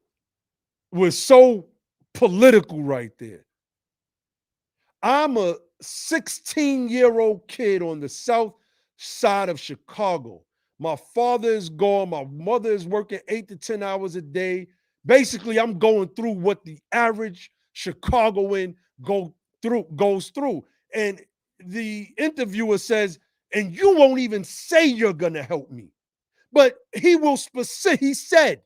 was so political right there. I'm a 16-year-old kid on the south side of Chicago. My father is gone. My mother is working 8 to 10 hours a day. Basically, I'm going through what the average Chicagoan goes through. And the interviewer says, and you won't even say you're going to help me. But he said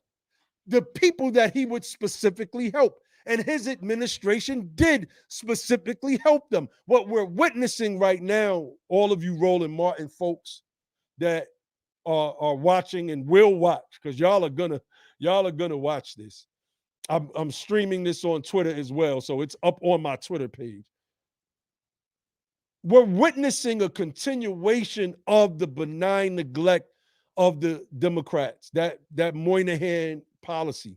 the people that he would specifically help. And his administration did specifically help them. What we're witnessing right now, all of you Roland Martin folks that are watching and will watch, because y'all are gonna watch this. I'm streaming this on Twitter as well, so it's up on my Twitter page. We're witnessing a continuation of the benign neglect of the Democrats, that Moynihan policy.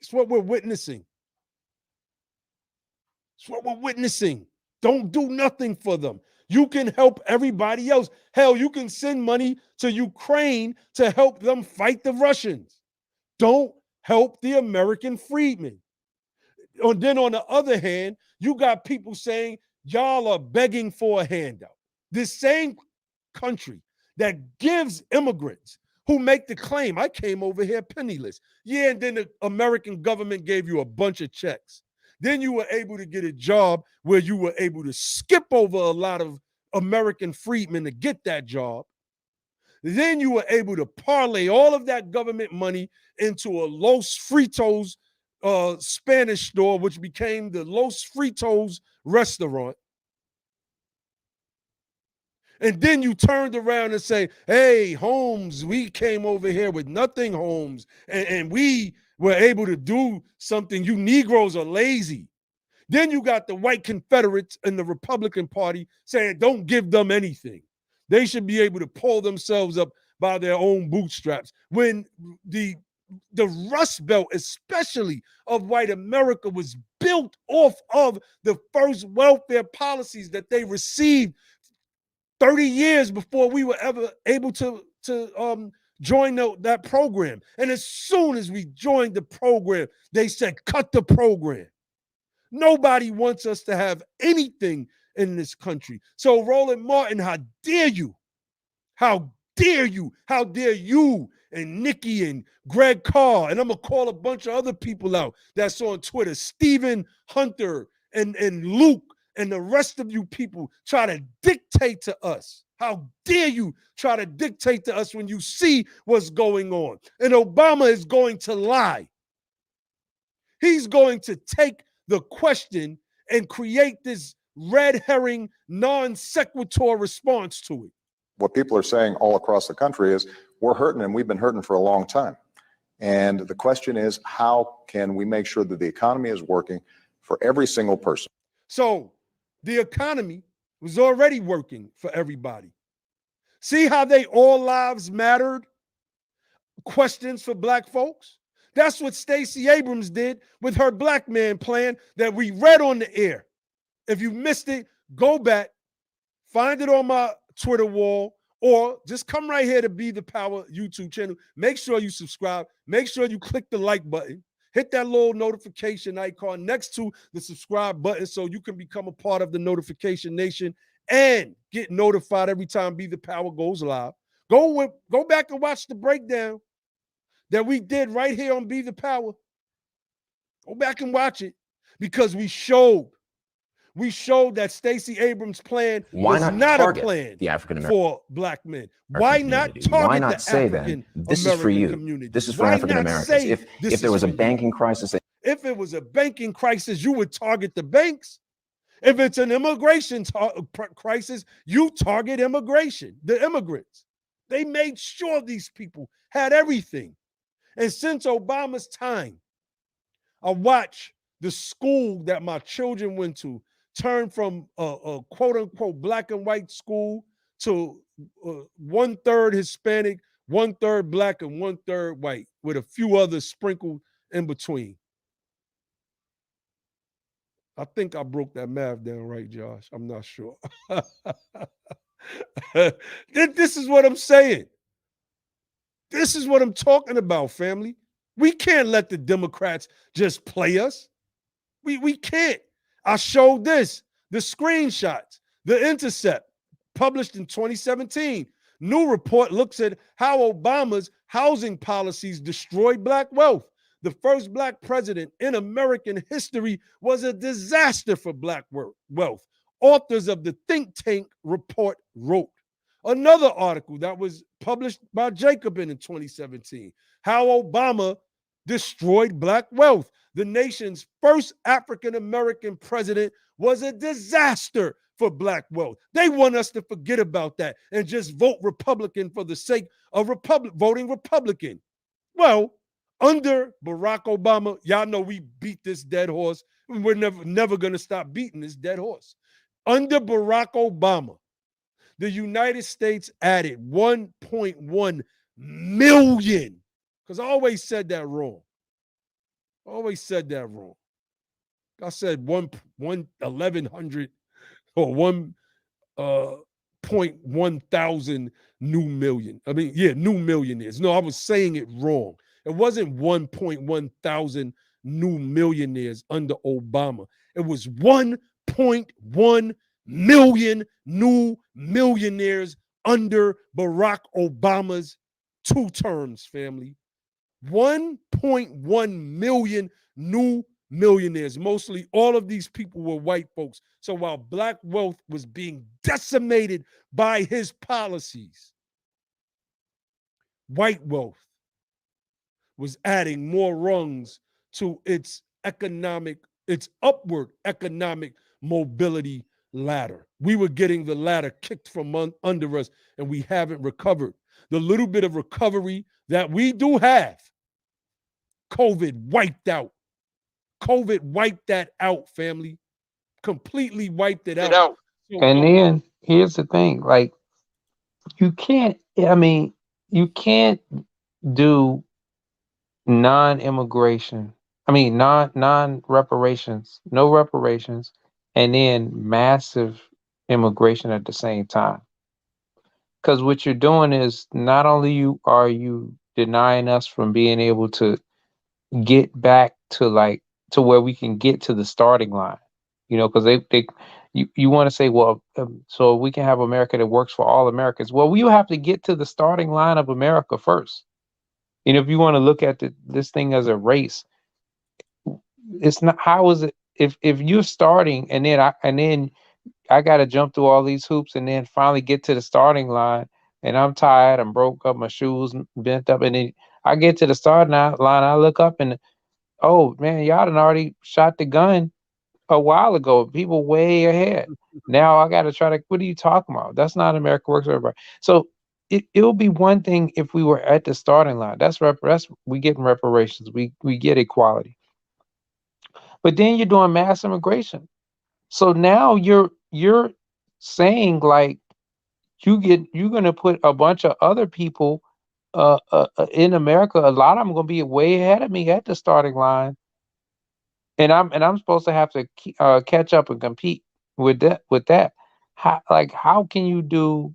It's what we're witnessing. It's what we're witnessing. Don't do nothing for them. You can help everybody else. Hell, you can send money to Ukraine to help them fight the Russians. Don't help the American freedmen. And then on the other hand, you got people saying y'all are begging for a handout. This same country that gives immigrants who make the claim, I came over here penniless. Yeah, and then the American government gave you a bunch of checks. Then you were able to get a job where you were able to skip over a lot of American freedmen to get that job. Then you were able to parlay all of that government money into a Los Fritos Spanish store, which became the Los Fritos restaurant. And then you turned around and say, hey, Holmes, we came over here with nothing, Holmes, and we were able to do something. You Negroes are lazy. Then you got the white Confederates in the Republican Party saying, don't give them anything. They should be able to pull themselves up by their own bootstraps. When the Rust Belt, especially of white America, was built off of the first welfare policies that they received 30 years before we were ever able to join that program. And as soon as we joined the program, they said, cut the program. Nobody wants us to have anything in this country. So Roland Martin, how dare you? How dare you? How dare you and Nikki and Greg Carr, and I'm going to call a bunch of other people out that's on Twitter, Stephen Hunter and Luke and the rest of you people try to dictate to us How dare you try to dictate to us when you see what's going on? And Obama is going to lie. He's going to take the question and create this red herring, non sequitur response to it. What people are saying all across the country is we're hurting and we've been hurting for a long time. And the question is, how can we make sure that the economy is working for every single person? So the economy was already working for everybody. See how they all lives mattered? Questions for black folks? That's what Stacey Abrams did with her black man plan that we read on the air. If you missed it, go back, find it on my Twitter wall, or just come right here to Be the Power YouTube channel. Make sure you subscribe. Make sure you click the like button. Hit that little notification icon next to the subscribe button so you can become a part of the notification nation and get notified every time Be the Power goes live. Go back and watch the breakdown that we did right here on Be the Power. Go back and watch it because we showed that Stacey Abrams' plan was not a plan the African for black men. Why not target Why not the say African then, this is American for you. community? This is for Why African not Americans. say If there was a banking crisis, if it was a banking crisis, you would target the banks. If it's an immigration crisis, you target immigration, the immigrants. They made sure these people had everything. And since Obama's time, I watched the school that my children went to turn from a quote unquote black and white school to 1/3 Hispanic, 1/3 black, and 1/3 white, with a few others sprinkled in between. I think I broke that math down right, Josh. I'm not sure. This is what I'm saying. This is what I'm talking about, family. We can't let the Democrats just play us. We can't. I showed this, the screenshots, The Intercept, published in 2017. New report looks at how Obama's housing policies destroyed black wealth. The first black president in American history was a disaster for black wealth. Authors of the think tank report wrote. Another article that was published by Jacobin in 2017, how Obama destroyed black wealth. The nation's first African-American president was a disaster for black wealth. They want us to forget about that and just vote Republican for the sake of voting Republican. Well, under Barack Obama, y'all know we beat this dead horse. We're never going to stop beating this dead horse. Under Barack Obama, the United States added 1.1 million, because I always said that wrong. I said 1,100 or 1.1 thousand new million. New millionaires. No, I was saying it wrong. It wasn't 1.1 thousand new millionaires under Obama. It was 1.1 million new millionaires under Barack Obama's 2 terms, family. 1.1 million new millionaires. Mostly all of these people were white folks. So while black wealth was being decimated by his policies, white wealth was adding more rungs to its upward economic mobility ladder. We were getting the ladder kicked from under us, and we haven't recovered. The little bit of recovery that we do have, COVID wiped out. COVID wiped that out, family. Completely wiped it out. And then here's the thing, like you can't do non-reparations, no reparations, and then massive immigration at the same time. Because what you're doing is not only are you denying us from being able to get back to where we can get to the starting line, because you want to say, well, so we can have America that works for all Americans. Well, you have to get to the starting line of America first. If you want to look at this thing as a race, it's not. How is it if you're starting and then I got to jump through all these hoops and then finally get to the starting line. And I'm tired. I'm broke up. My shoes bent up. And then I get to the starting line. I look up and, oh man, y'all done already shot the gun a while ago. People way ahead. Now I got to try to. What are you talking about? That's not America Works for Everybody. So it'll be one thing if we were at the starting line. That's we getting reparations. We get equality. But then you're doing mass immigration. So now you're saying like you're gonna put a bunch of other people in America. A lot of them gonna be way ahead of me at the starting line, and I'm supposed to have to catch up and compete with that. How can you do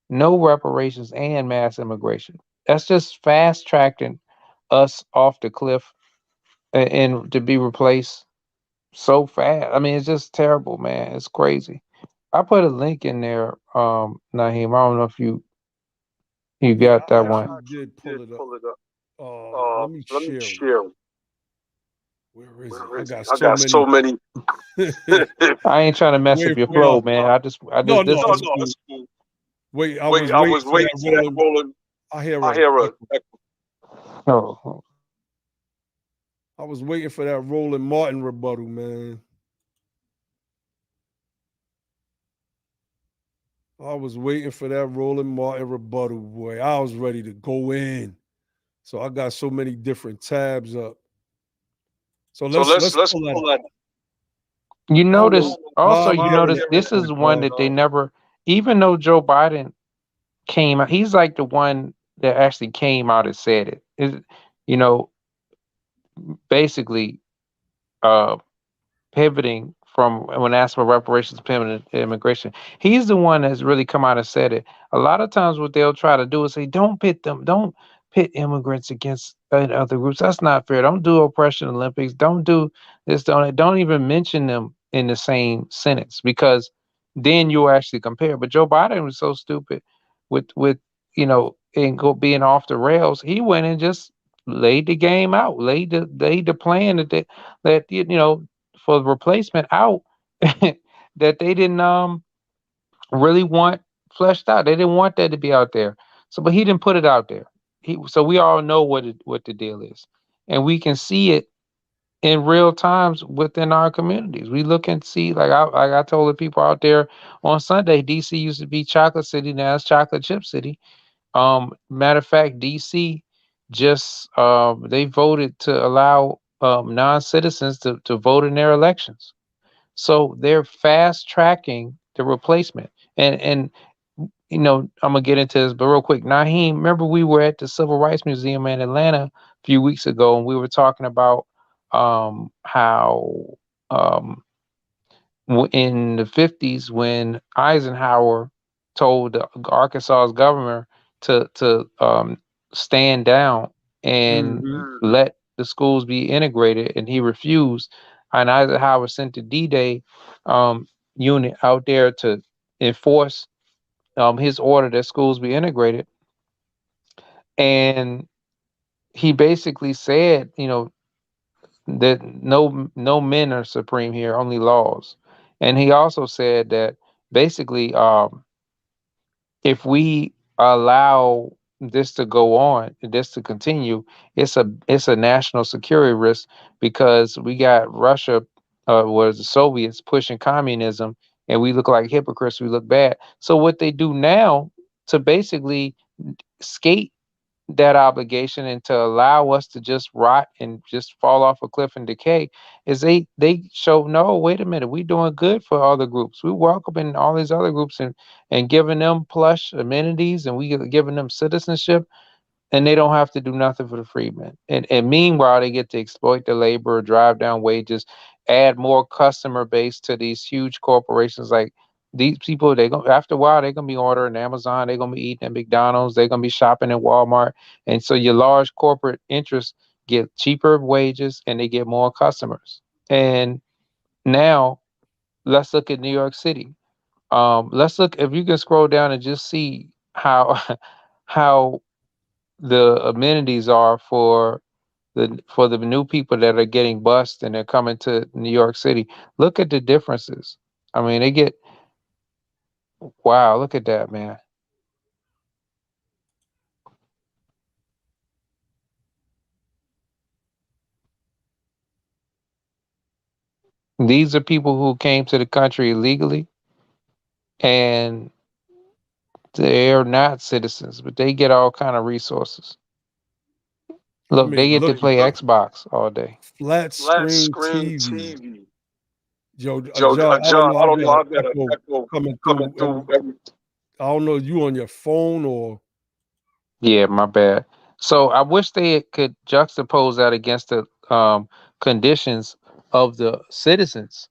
no reparations and mass immigration? That's just fast tracking us off the cliff and to be replaced so fast. I mean, it's just terrible, man. It's crazy. I put a link in there, Naheem. I don't know if you Yeah, got I that one. actually did pull it up. Let me share it. Where is it? I got so many. I ain't trying to mess up Wait your for y'all. flow, man. I just No, this no, is it's cool. Wait, I was waiting for that rolling. I hear a echo. oh, I was waiting for that Roland Martin rebuttal, man. I was waiting for that Roland Martin rebuttal, boy. I was ready to go in. So I got so many different tabs up. So let's pull that up. you I don't notice know. also Bob you Harris notice this is one called. that they never, even though Joe Biden came out, he's like the one that actually came out and said it. Is you know, basically uh pivoting from when asked for reparations, pivoting to immigration. He's the one that's really come out and said it. A lot of times, what they'll try to do is say, "Don't pit them. Don't pit immigrants against other groups. That's not fair. Don't do oppression Olympics. Don't do this. Don't even mention them in the same sentence because then you'll actually compare." But Joe Biden was so stupid with and go being off the rails. He went and just laid the game out, laid the plan that for the replacement out that they didn't really want fleshed out. They didn't want that to be out there. So, but he didn't put it out there. So we all know what the deal is, and we can see it in real times within our communities. We look and see, like I told the people out there on Sunday, DC used to be Chocolate City, now it's Chocolate Chip City. Matter of fact, DC just they voted to allow non-citizens to vote in their elections. So they're fast tracking the replacement. And I'm gonna get into this, but real quick, Naheem, remember we were at the Civil Rights Museum in Atlanta a few weeks ago, and we were talking about how in the 50s when Eisenhower told the Arkansas's governor to stand down and let the schools be integrated, and he refused. And Eisenhower sent the D-Day unit out there to enforce his order that schools be integrated. And he basically said, that no men are supreme here, only laws. And he also said that basically, if we allow this to go on, this to continue, it's a national security risk because we got Russia, was the Soviets pushing communism, and we look like hypocrites. We look bad. So what they do now to basically skate that obligation and to allow us to just rot and just fall off a cliff and decay is they show, no, wait a minute, we're doing good for other groups. We welcoming all these other groups and giving them plush amenities, and we giving them citizenship, and they don't have to do nothing for the freedmen. And meanwhile, they get to exploit the labor, drive down wages, add more customer base to these huge corporations. Like these people, they go after a while, they're gonna be ordering Amazon, they're gonna be eating at McDonald's, they're gonna be shopping at Walmart, and so your large corporate interests get cheaper wages and they get more customers. And now let's look at New York City. Let's look, if you can scroll down and just see how how the amenities are for the new people that are getting bused and they're coming to New York City. Look at the differences. I mean, they get Wow, look at that, man. These are people who came to the country illegally and they're not citizens, but they get all kind of resources. I Look, they mean, get to look, play Xbox all day. flat Flat screen screen TV. TV. Joe, Joe, Joe, I don't John, know. I I've don't know. got an I've got an echo echo coming coming through. through every. I don't know. You on your phone or? Yeah, my bad. So I wish they could juxtapose that against the conditions of the citizens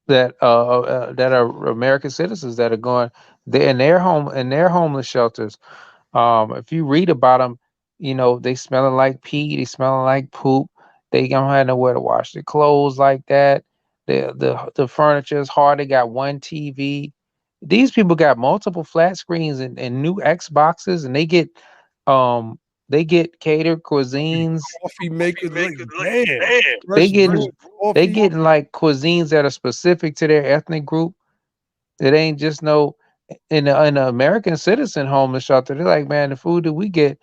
that are American citizens that are going there in their homeless shelters. If you read about them, you know they smelling like pee, they smelling like poop. They don't have nowhere to wash their clothes like that. The furniture is hard. They got one TV. These people got multiple flat screens and new Xboxes, and um they get catered cuisines. Coffee maker, like Like, damn, damn. They fresh getting drip they coffee. getting like cuisines that are specific to their ethnic group. It ain't just no in the American citizen homeless shelter. They're like, man, the food that we get,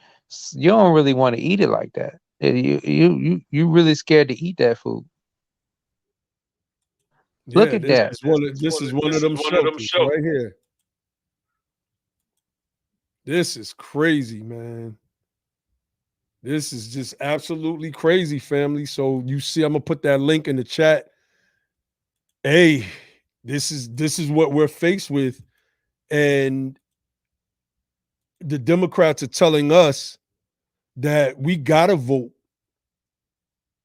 you don't really want to eat it like that. You really scared to eat that food. Look Yeah, at that. this is one of them One of them shelters shows. right here. This is crazy, man. This is just absolutely crazy, family. So you see, I'm gonna put that link in the chat. Hey, this is what we're faced with, and the Democrats are telling us that we gotta vote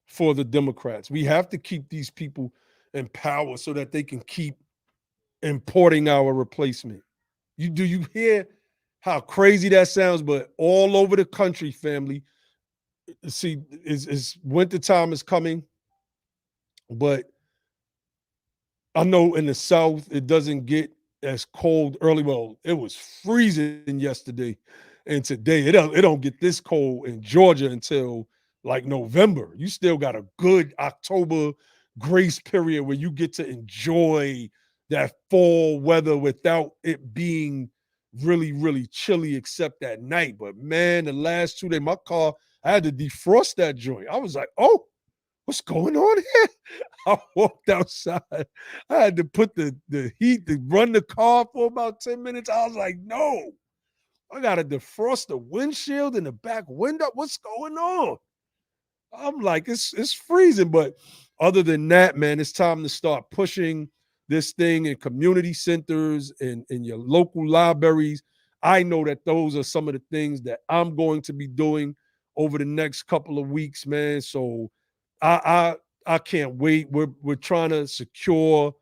for the Democrats. We have to keep these people in power so that they can keep importing our replacement. You hear how crazy that sounds? But all over the country, family, see, is winter time is coming, but I know in the South it doesn't get as cold early. Well, it was freezing yesterday, and today it don't get this cold in Georgia until like November. You still got a good October grace period where you get to enjoy that fall weather without it being really really chilly, except at night. But man, the last 2 days, my car I had to defrost that joint. I was like, oh, what's going on here? I walked outside. I had to put the heat to run the car for about 10 minutes. I was like, no, I gotta defrost the windshield and the back window. What's going on? I'm like, it's freezing. But other than that, man, it's time to start pushing this thing in community centers and in your local libraries. I know that those are some of the things that I'm going to be doing over the next couple of weeks, man. So I can't wait. We're trying to secure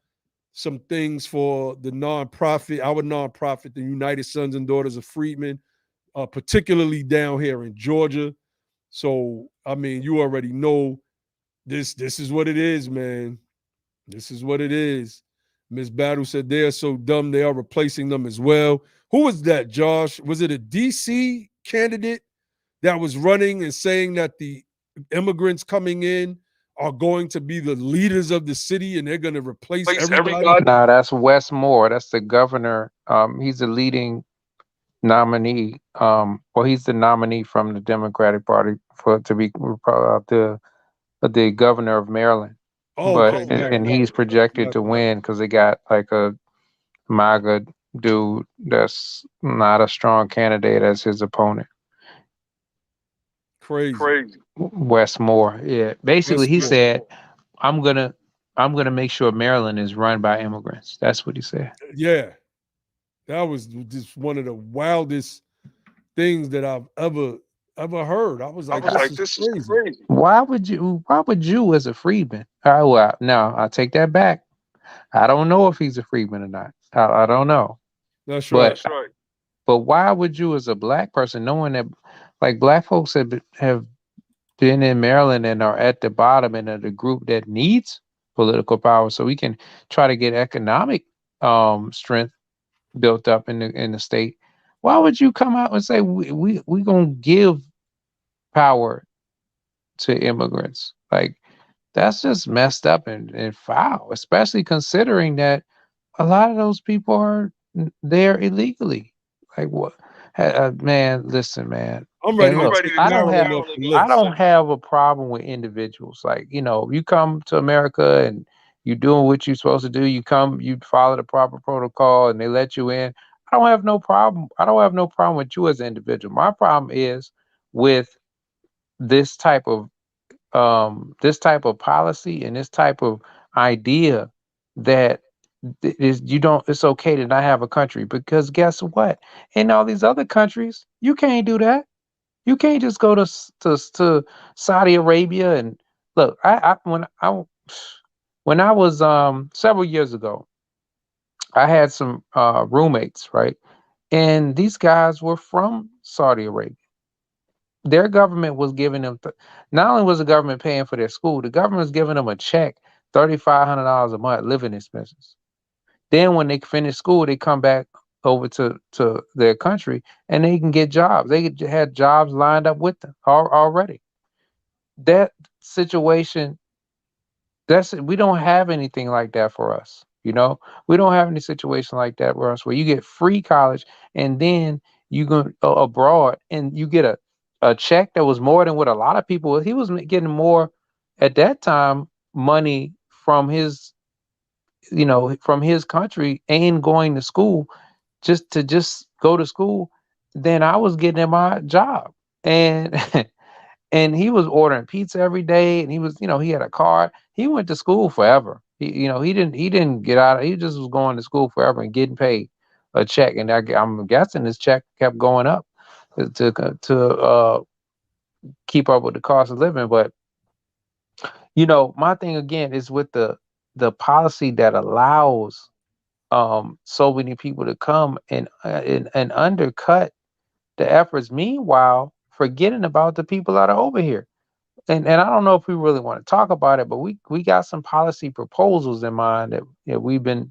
some things for the nonprofit, our nonprofit, the United Sons and Daughters of Freedmen, particularly down here in Georgia. So I mean, you already know this. This is what it is, man. This is what it is. Miss Battle said they are so dumb they are replacing them as well. Who was that, Josh? Was it a DC candidate that was running and saying that the immigrants coming in are going to be the leaders of the city and they're going to replace Place everybody? everybody. Nah, that's Wes Moore. That's the governor. He's the leading nominee. Well, he's the nominee from the Democratic Party for to be the governor of Maryland. Oh, But okay, and got it. he's projected Got to it. win because they got like a MAGA dude that's not a strong candidate as his opponent. Crazy. Crazy. Wes Moore. Yeah. Basically, What's he more? said, "I'm gonna make sure Maryland is run by immigrants." That's what he said. Yeah, that was just one of the wildest things that I've ever heard. I was I like, was this like, is this is crazy. crazy. Why would you? Why would you, as a freedman? Well, no, I take that back. I don't know if he's a freedman or not. I don't know. That's right. But That's right. but why would you, as a black person, knowing that like black folks have been in Maryland and are at the bottom and are the group that needs political power, so we can try to get economic strength built up in the state. Why would you come out and say we gonna give power to immigrants? Like that's just messed up and foul, especially considering that a lot of those people are there illegally. Like what? Man, listen, man. I'm ready And look, to take Maryland off the I list. don't have a problem with individuals. Like, you know, you come to America and you doing what you're supposed to do. You come, you follow the proper protocol, and they let you in. I don't have no problem. I don't have no problem with you as an individual. My problem is with this type of policy and this type of idea that is you don't it's okay to not have a country, because guess what, in all these other countries you can't do that. You can't just go to Saudi Arabia and look. When I was several years ago, I had some roommates, right, and these guys were from Saudi Arabia. Their government was giving them not only was the government paying for their school, the government was giving them a check, $3,500 a month living expenses. Then when they finish school, they come back over to their country and they can get jobs. Had jobs lined up with them already. That situation, we don't have anything like that for us. You know, we don't have any situation like that for us where you get free college and then you go abroad and you get a check that was more than what a lot of people. He was getting more at that time money from his, you know, from his country and going to school just go to school than I was getting at my job. And and he was ordering pizza every day, and he was, you know, he had a car. He went to school forever. He didn't get out. He just was going to school forever and getting paid a check. And I'm guessing his check kept going up to keep up with the cost of living. But you know, my thing again is with the policy that allows so many people to come and undercut the efforts. Meanwhile, forgetting about the people that are over here. And I don't know if we really want to talk about it, but we got some policy proposals in mind that we've been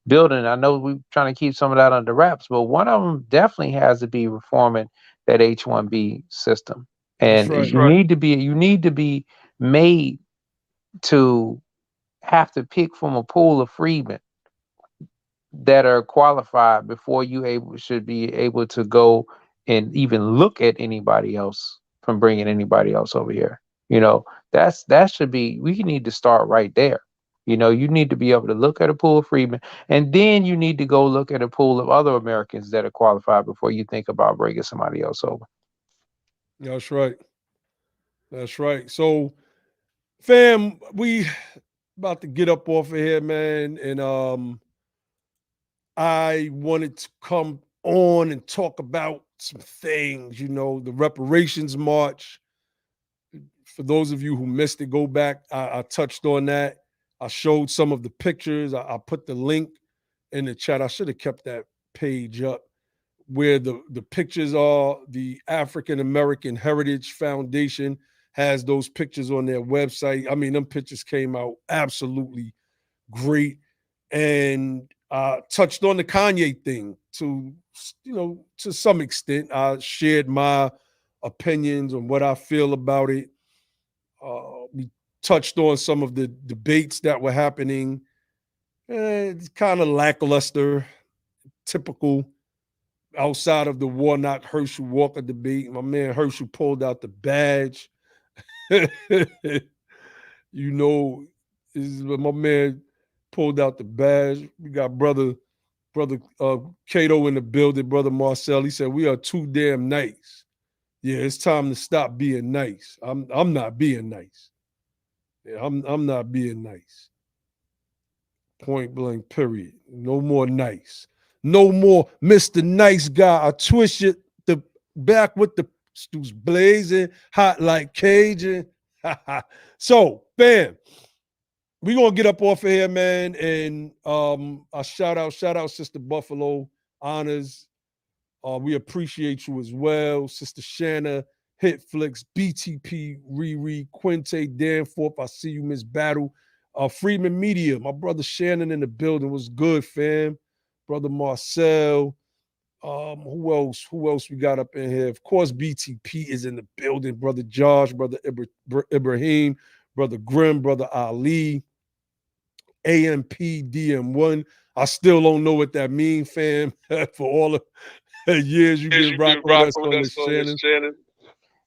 building. I know we're trying to keep some of that under wraps, but one of them definitely has to be reforming that H-1B system. That's And right. you need to be made to have to pick from a pool of freedmen that are qualified before should be able to go and even look at anybody else from bringing anybody else over here. You know, that should be, we need to start right there. You know, you need to be able to look at a pool of freedmen, and then you need to go look at a pool of other Americans that are qualified before you think about bringing somebody else over. That's right. That's right. So, fam, we about to get up off of here, man. And I wanted to come on and talk about some things, you know, the reparations march. For those of you who missed it, go back. I touched on that. I showed some of the pictures. I put the link in the chat. I should have kept that page up where the pictures are. The African American Heritage Foundation has those pictures on their website. I mean, them pictures came out absolutely great. And touched on the Kanye thing to, you know, to some extent. I shared my opinions on what I feel about it. We touched on some of the debates that were happening. It's kind of lackluster, typical. Outside of the Warnock Herschel Walker debate, my man Herschel pulled out the badge. You know, my man pulled out the badge. We got brother Cato in the building, brother Marcel. He said, "We are too damn nice." Yeah, it's time to stop being nice. I'm not being nice. Yeah, I'm not being nice. Point blank, period. No more nice. No more Mr. Nice Guy. I twist it the back with the stools blazing, hot like Cajun. So, bam. We're gonna get up off of here, man. And I shout out Sister Buffalo Honors. We appreciate you as well. Sister Shanna, Hitflix, BTP, Riri, Quinte, Danforth. I see you, Miss Battle. Freeman Media, my brother Shannon in the building. Was good, fam. Brother Marcel. Who else? Who else we got up in here? Of course, BTP is in the building. Brother Josh, brother Ibrahim, brother Grimm, brother Ali, AMP, DM1. I still don't know what that means, fam, for all the years you've been rocking with us on this channel.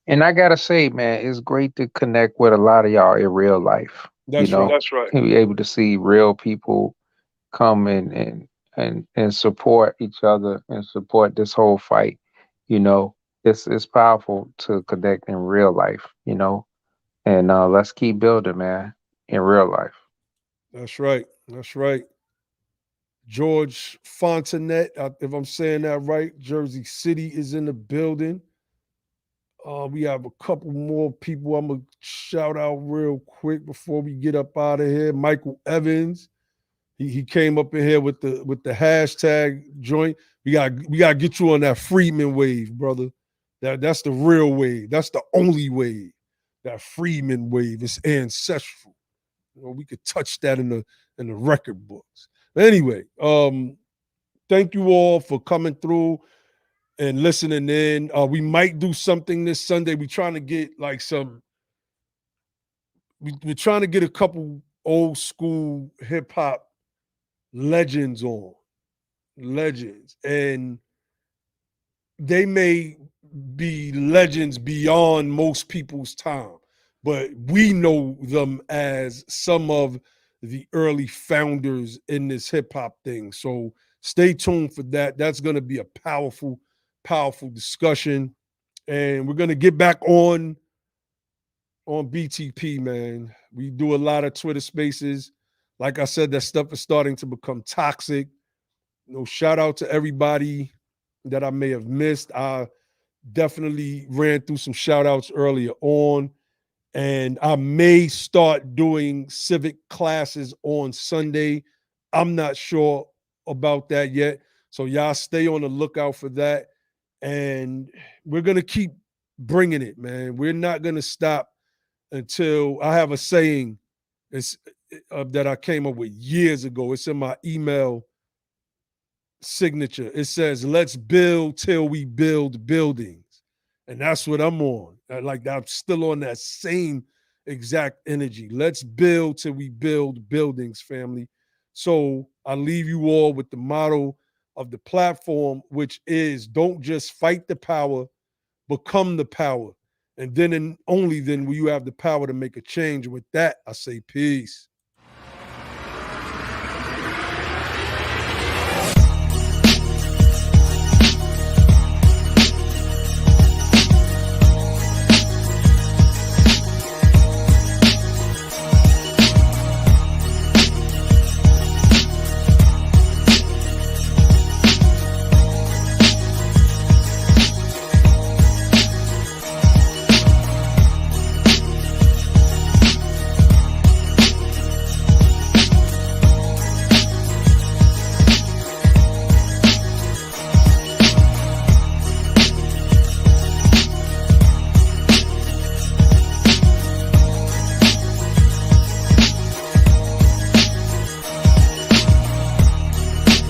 And I gotta say, man, it's great to connect with a lot of y'all in real life. That's right. That's right. And be able to see real people come and support each other and support this whole fight. You know, it's powerful to connect in real life, you know. And let's keep building, man, in real life. That's right. That's right. George Fontanet, if I'm saying that right, Jersey City is in the building. We have a couple more people I'm gonna shout out real quick before we get up out of here. Michael Evans, he came up in here with the hashtag joint. We gotta get you on that Freeman wave, brother. That's the real wave. That's the only wave. That Freeman wave is ancestral. You know, we could touch that in the record books. But anyway, thank you all for coming through and listening in. We might do something this Sunday. We're trying to get like we're trying to get a couple old school hip hop legends on. Legends. And they may be legends beyond most people's time, but we know them as some of the early founders in this hip hop thing. So stay tuned for that. That's going to be a powerful, powerful discussion. And we're going to get back on BTP, man. We do a lot of Twitter spaces. Like I said, that stuff is starting to become toxic. You know, shout out to everybody that I may have missed. I definitely ran through some shout outs earlier on. And I may start doing civic classes on Sunday. I'm not sure about that yet. So y'all stay on the lookout for that. And we're going to keep bringing it, man. We're not going to stop until I have a saying that I came up with years ago. It's in my email signature. It says, let's build till we build buildings. And that's what I'm on. Like I'm still on that same exact energy. Let's build till we build buildings, family. So I leave you all with the motto of the platform, which is don't just fight the power, become the power. And then and only then will you have the power to make a change. With that, I say peace.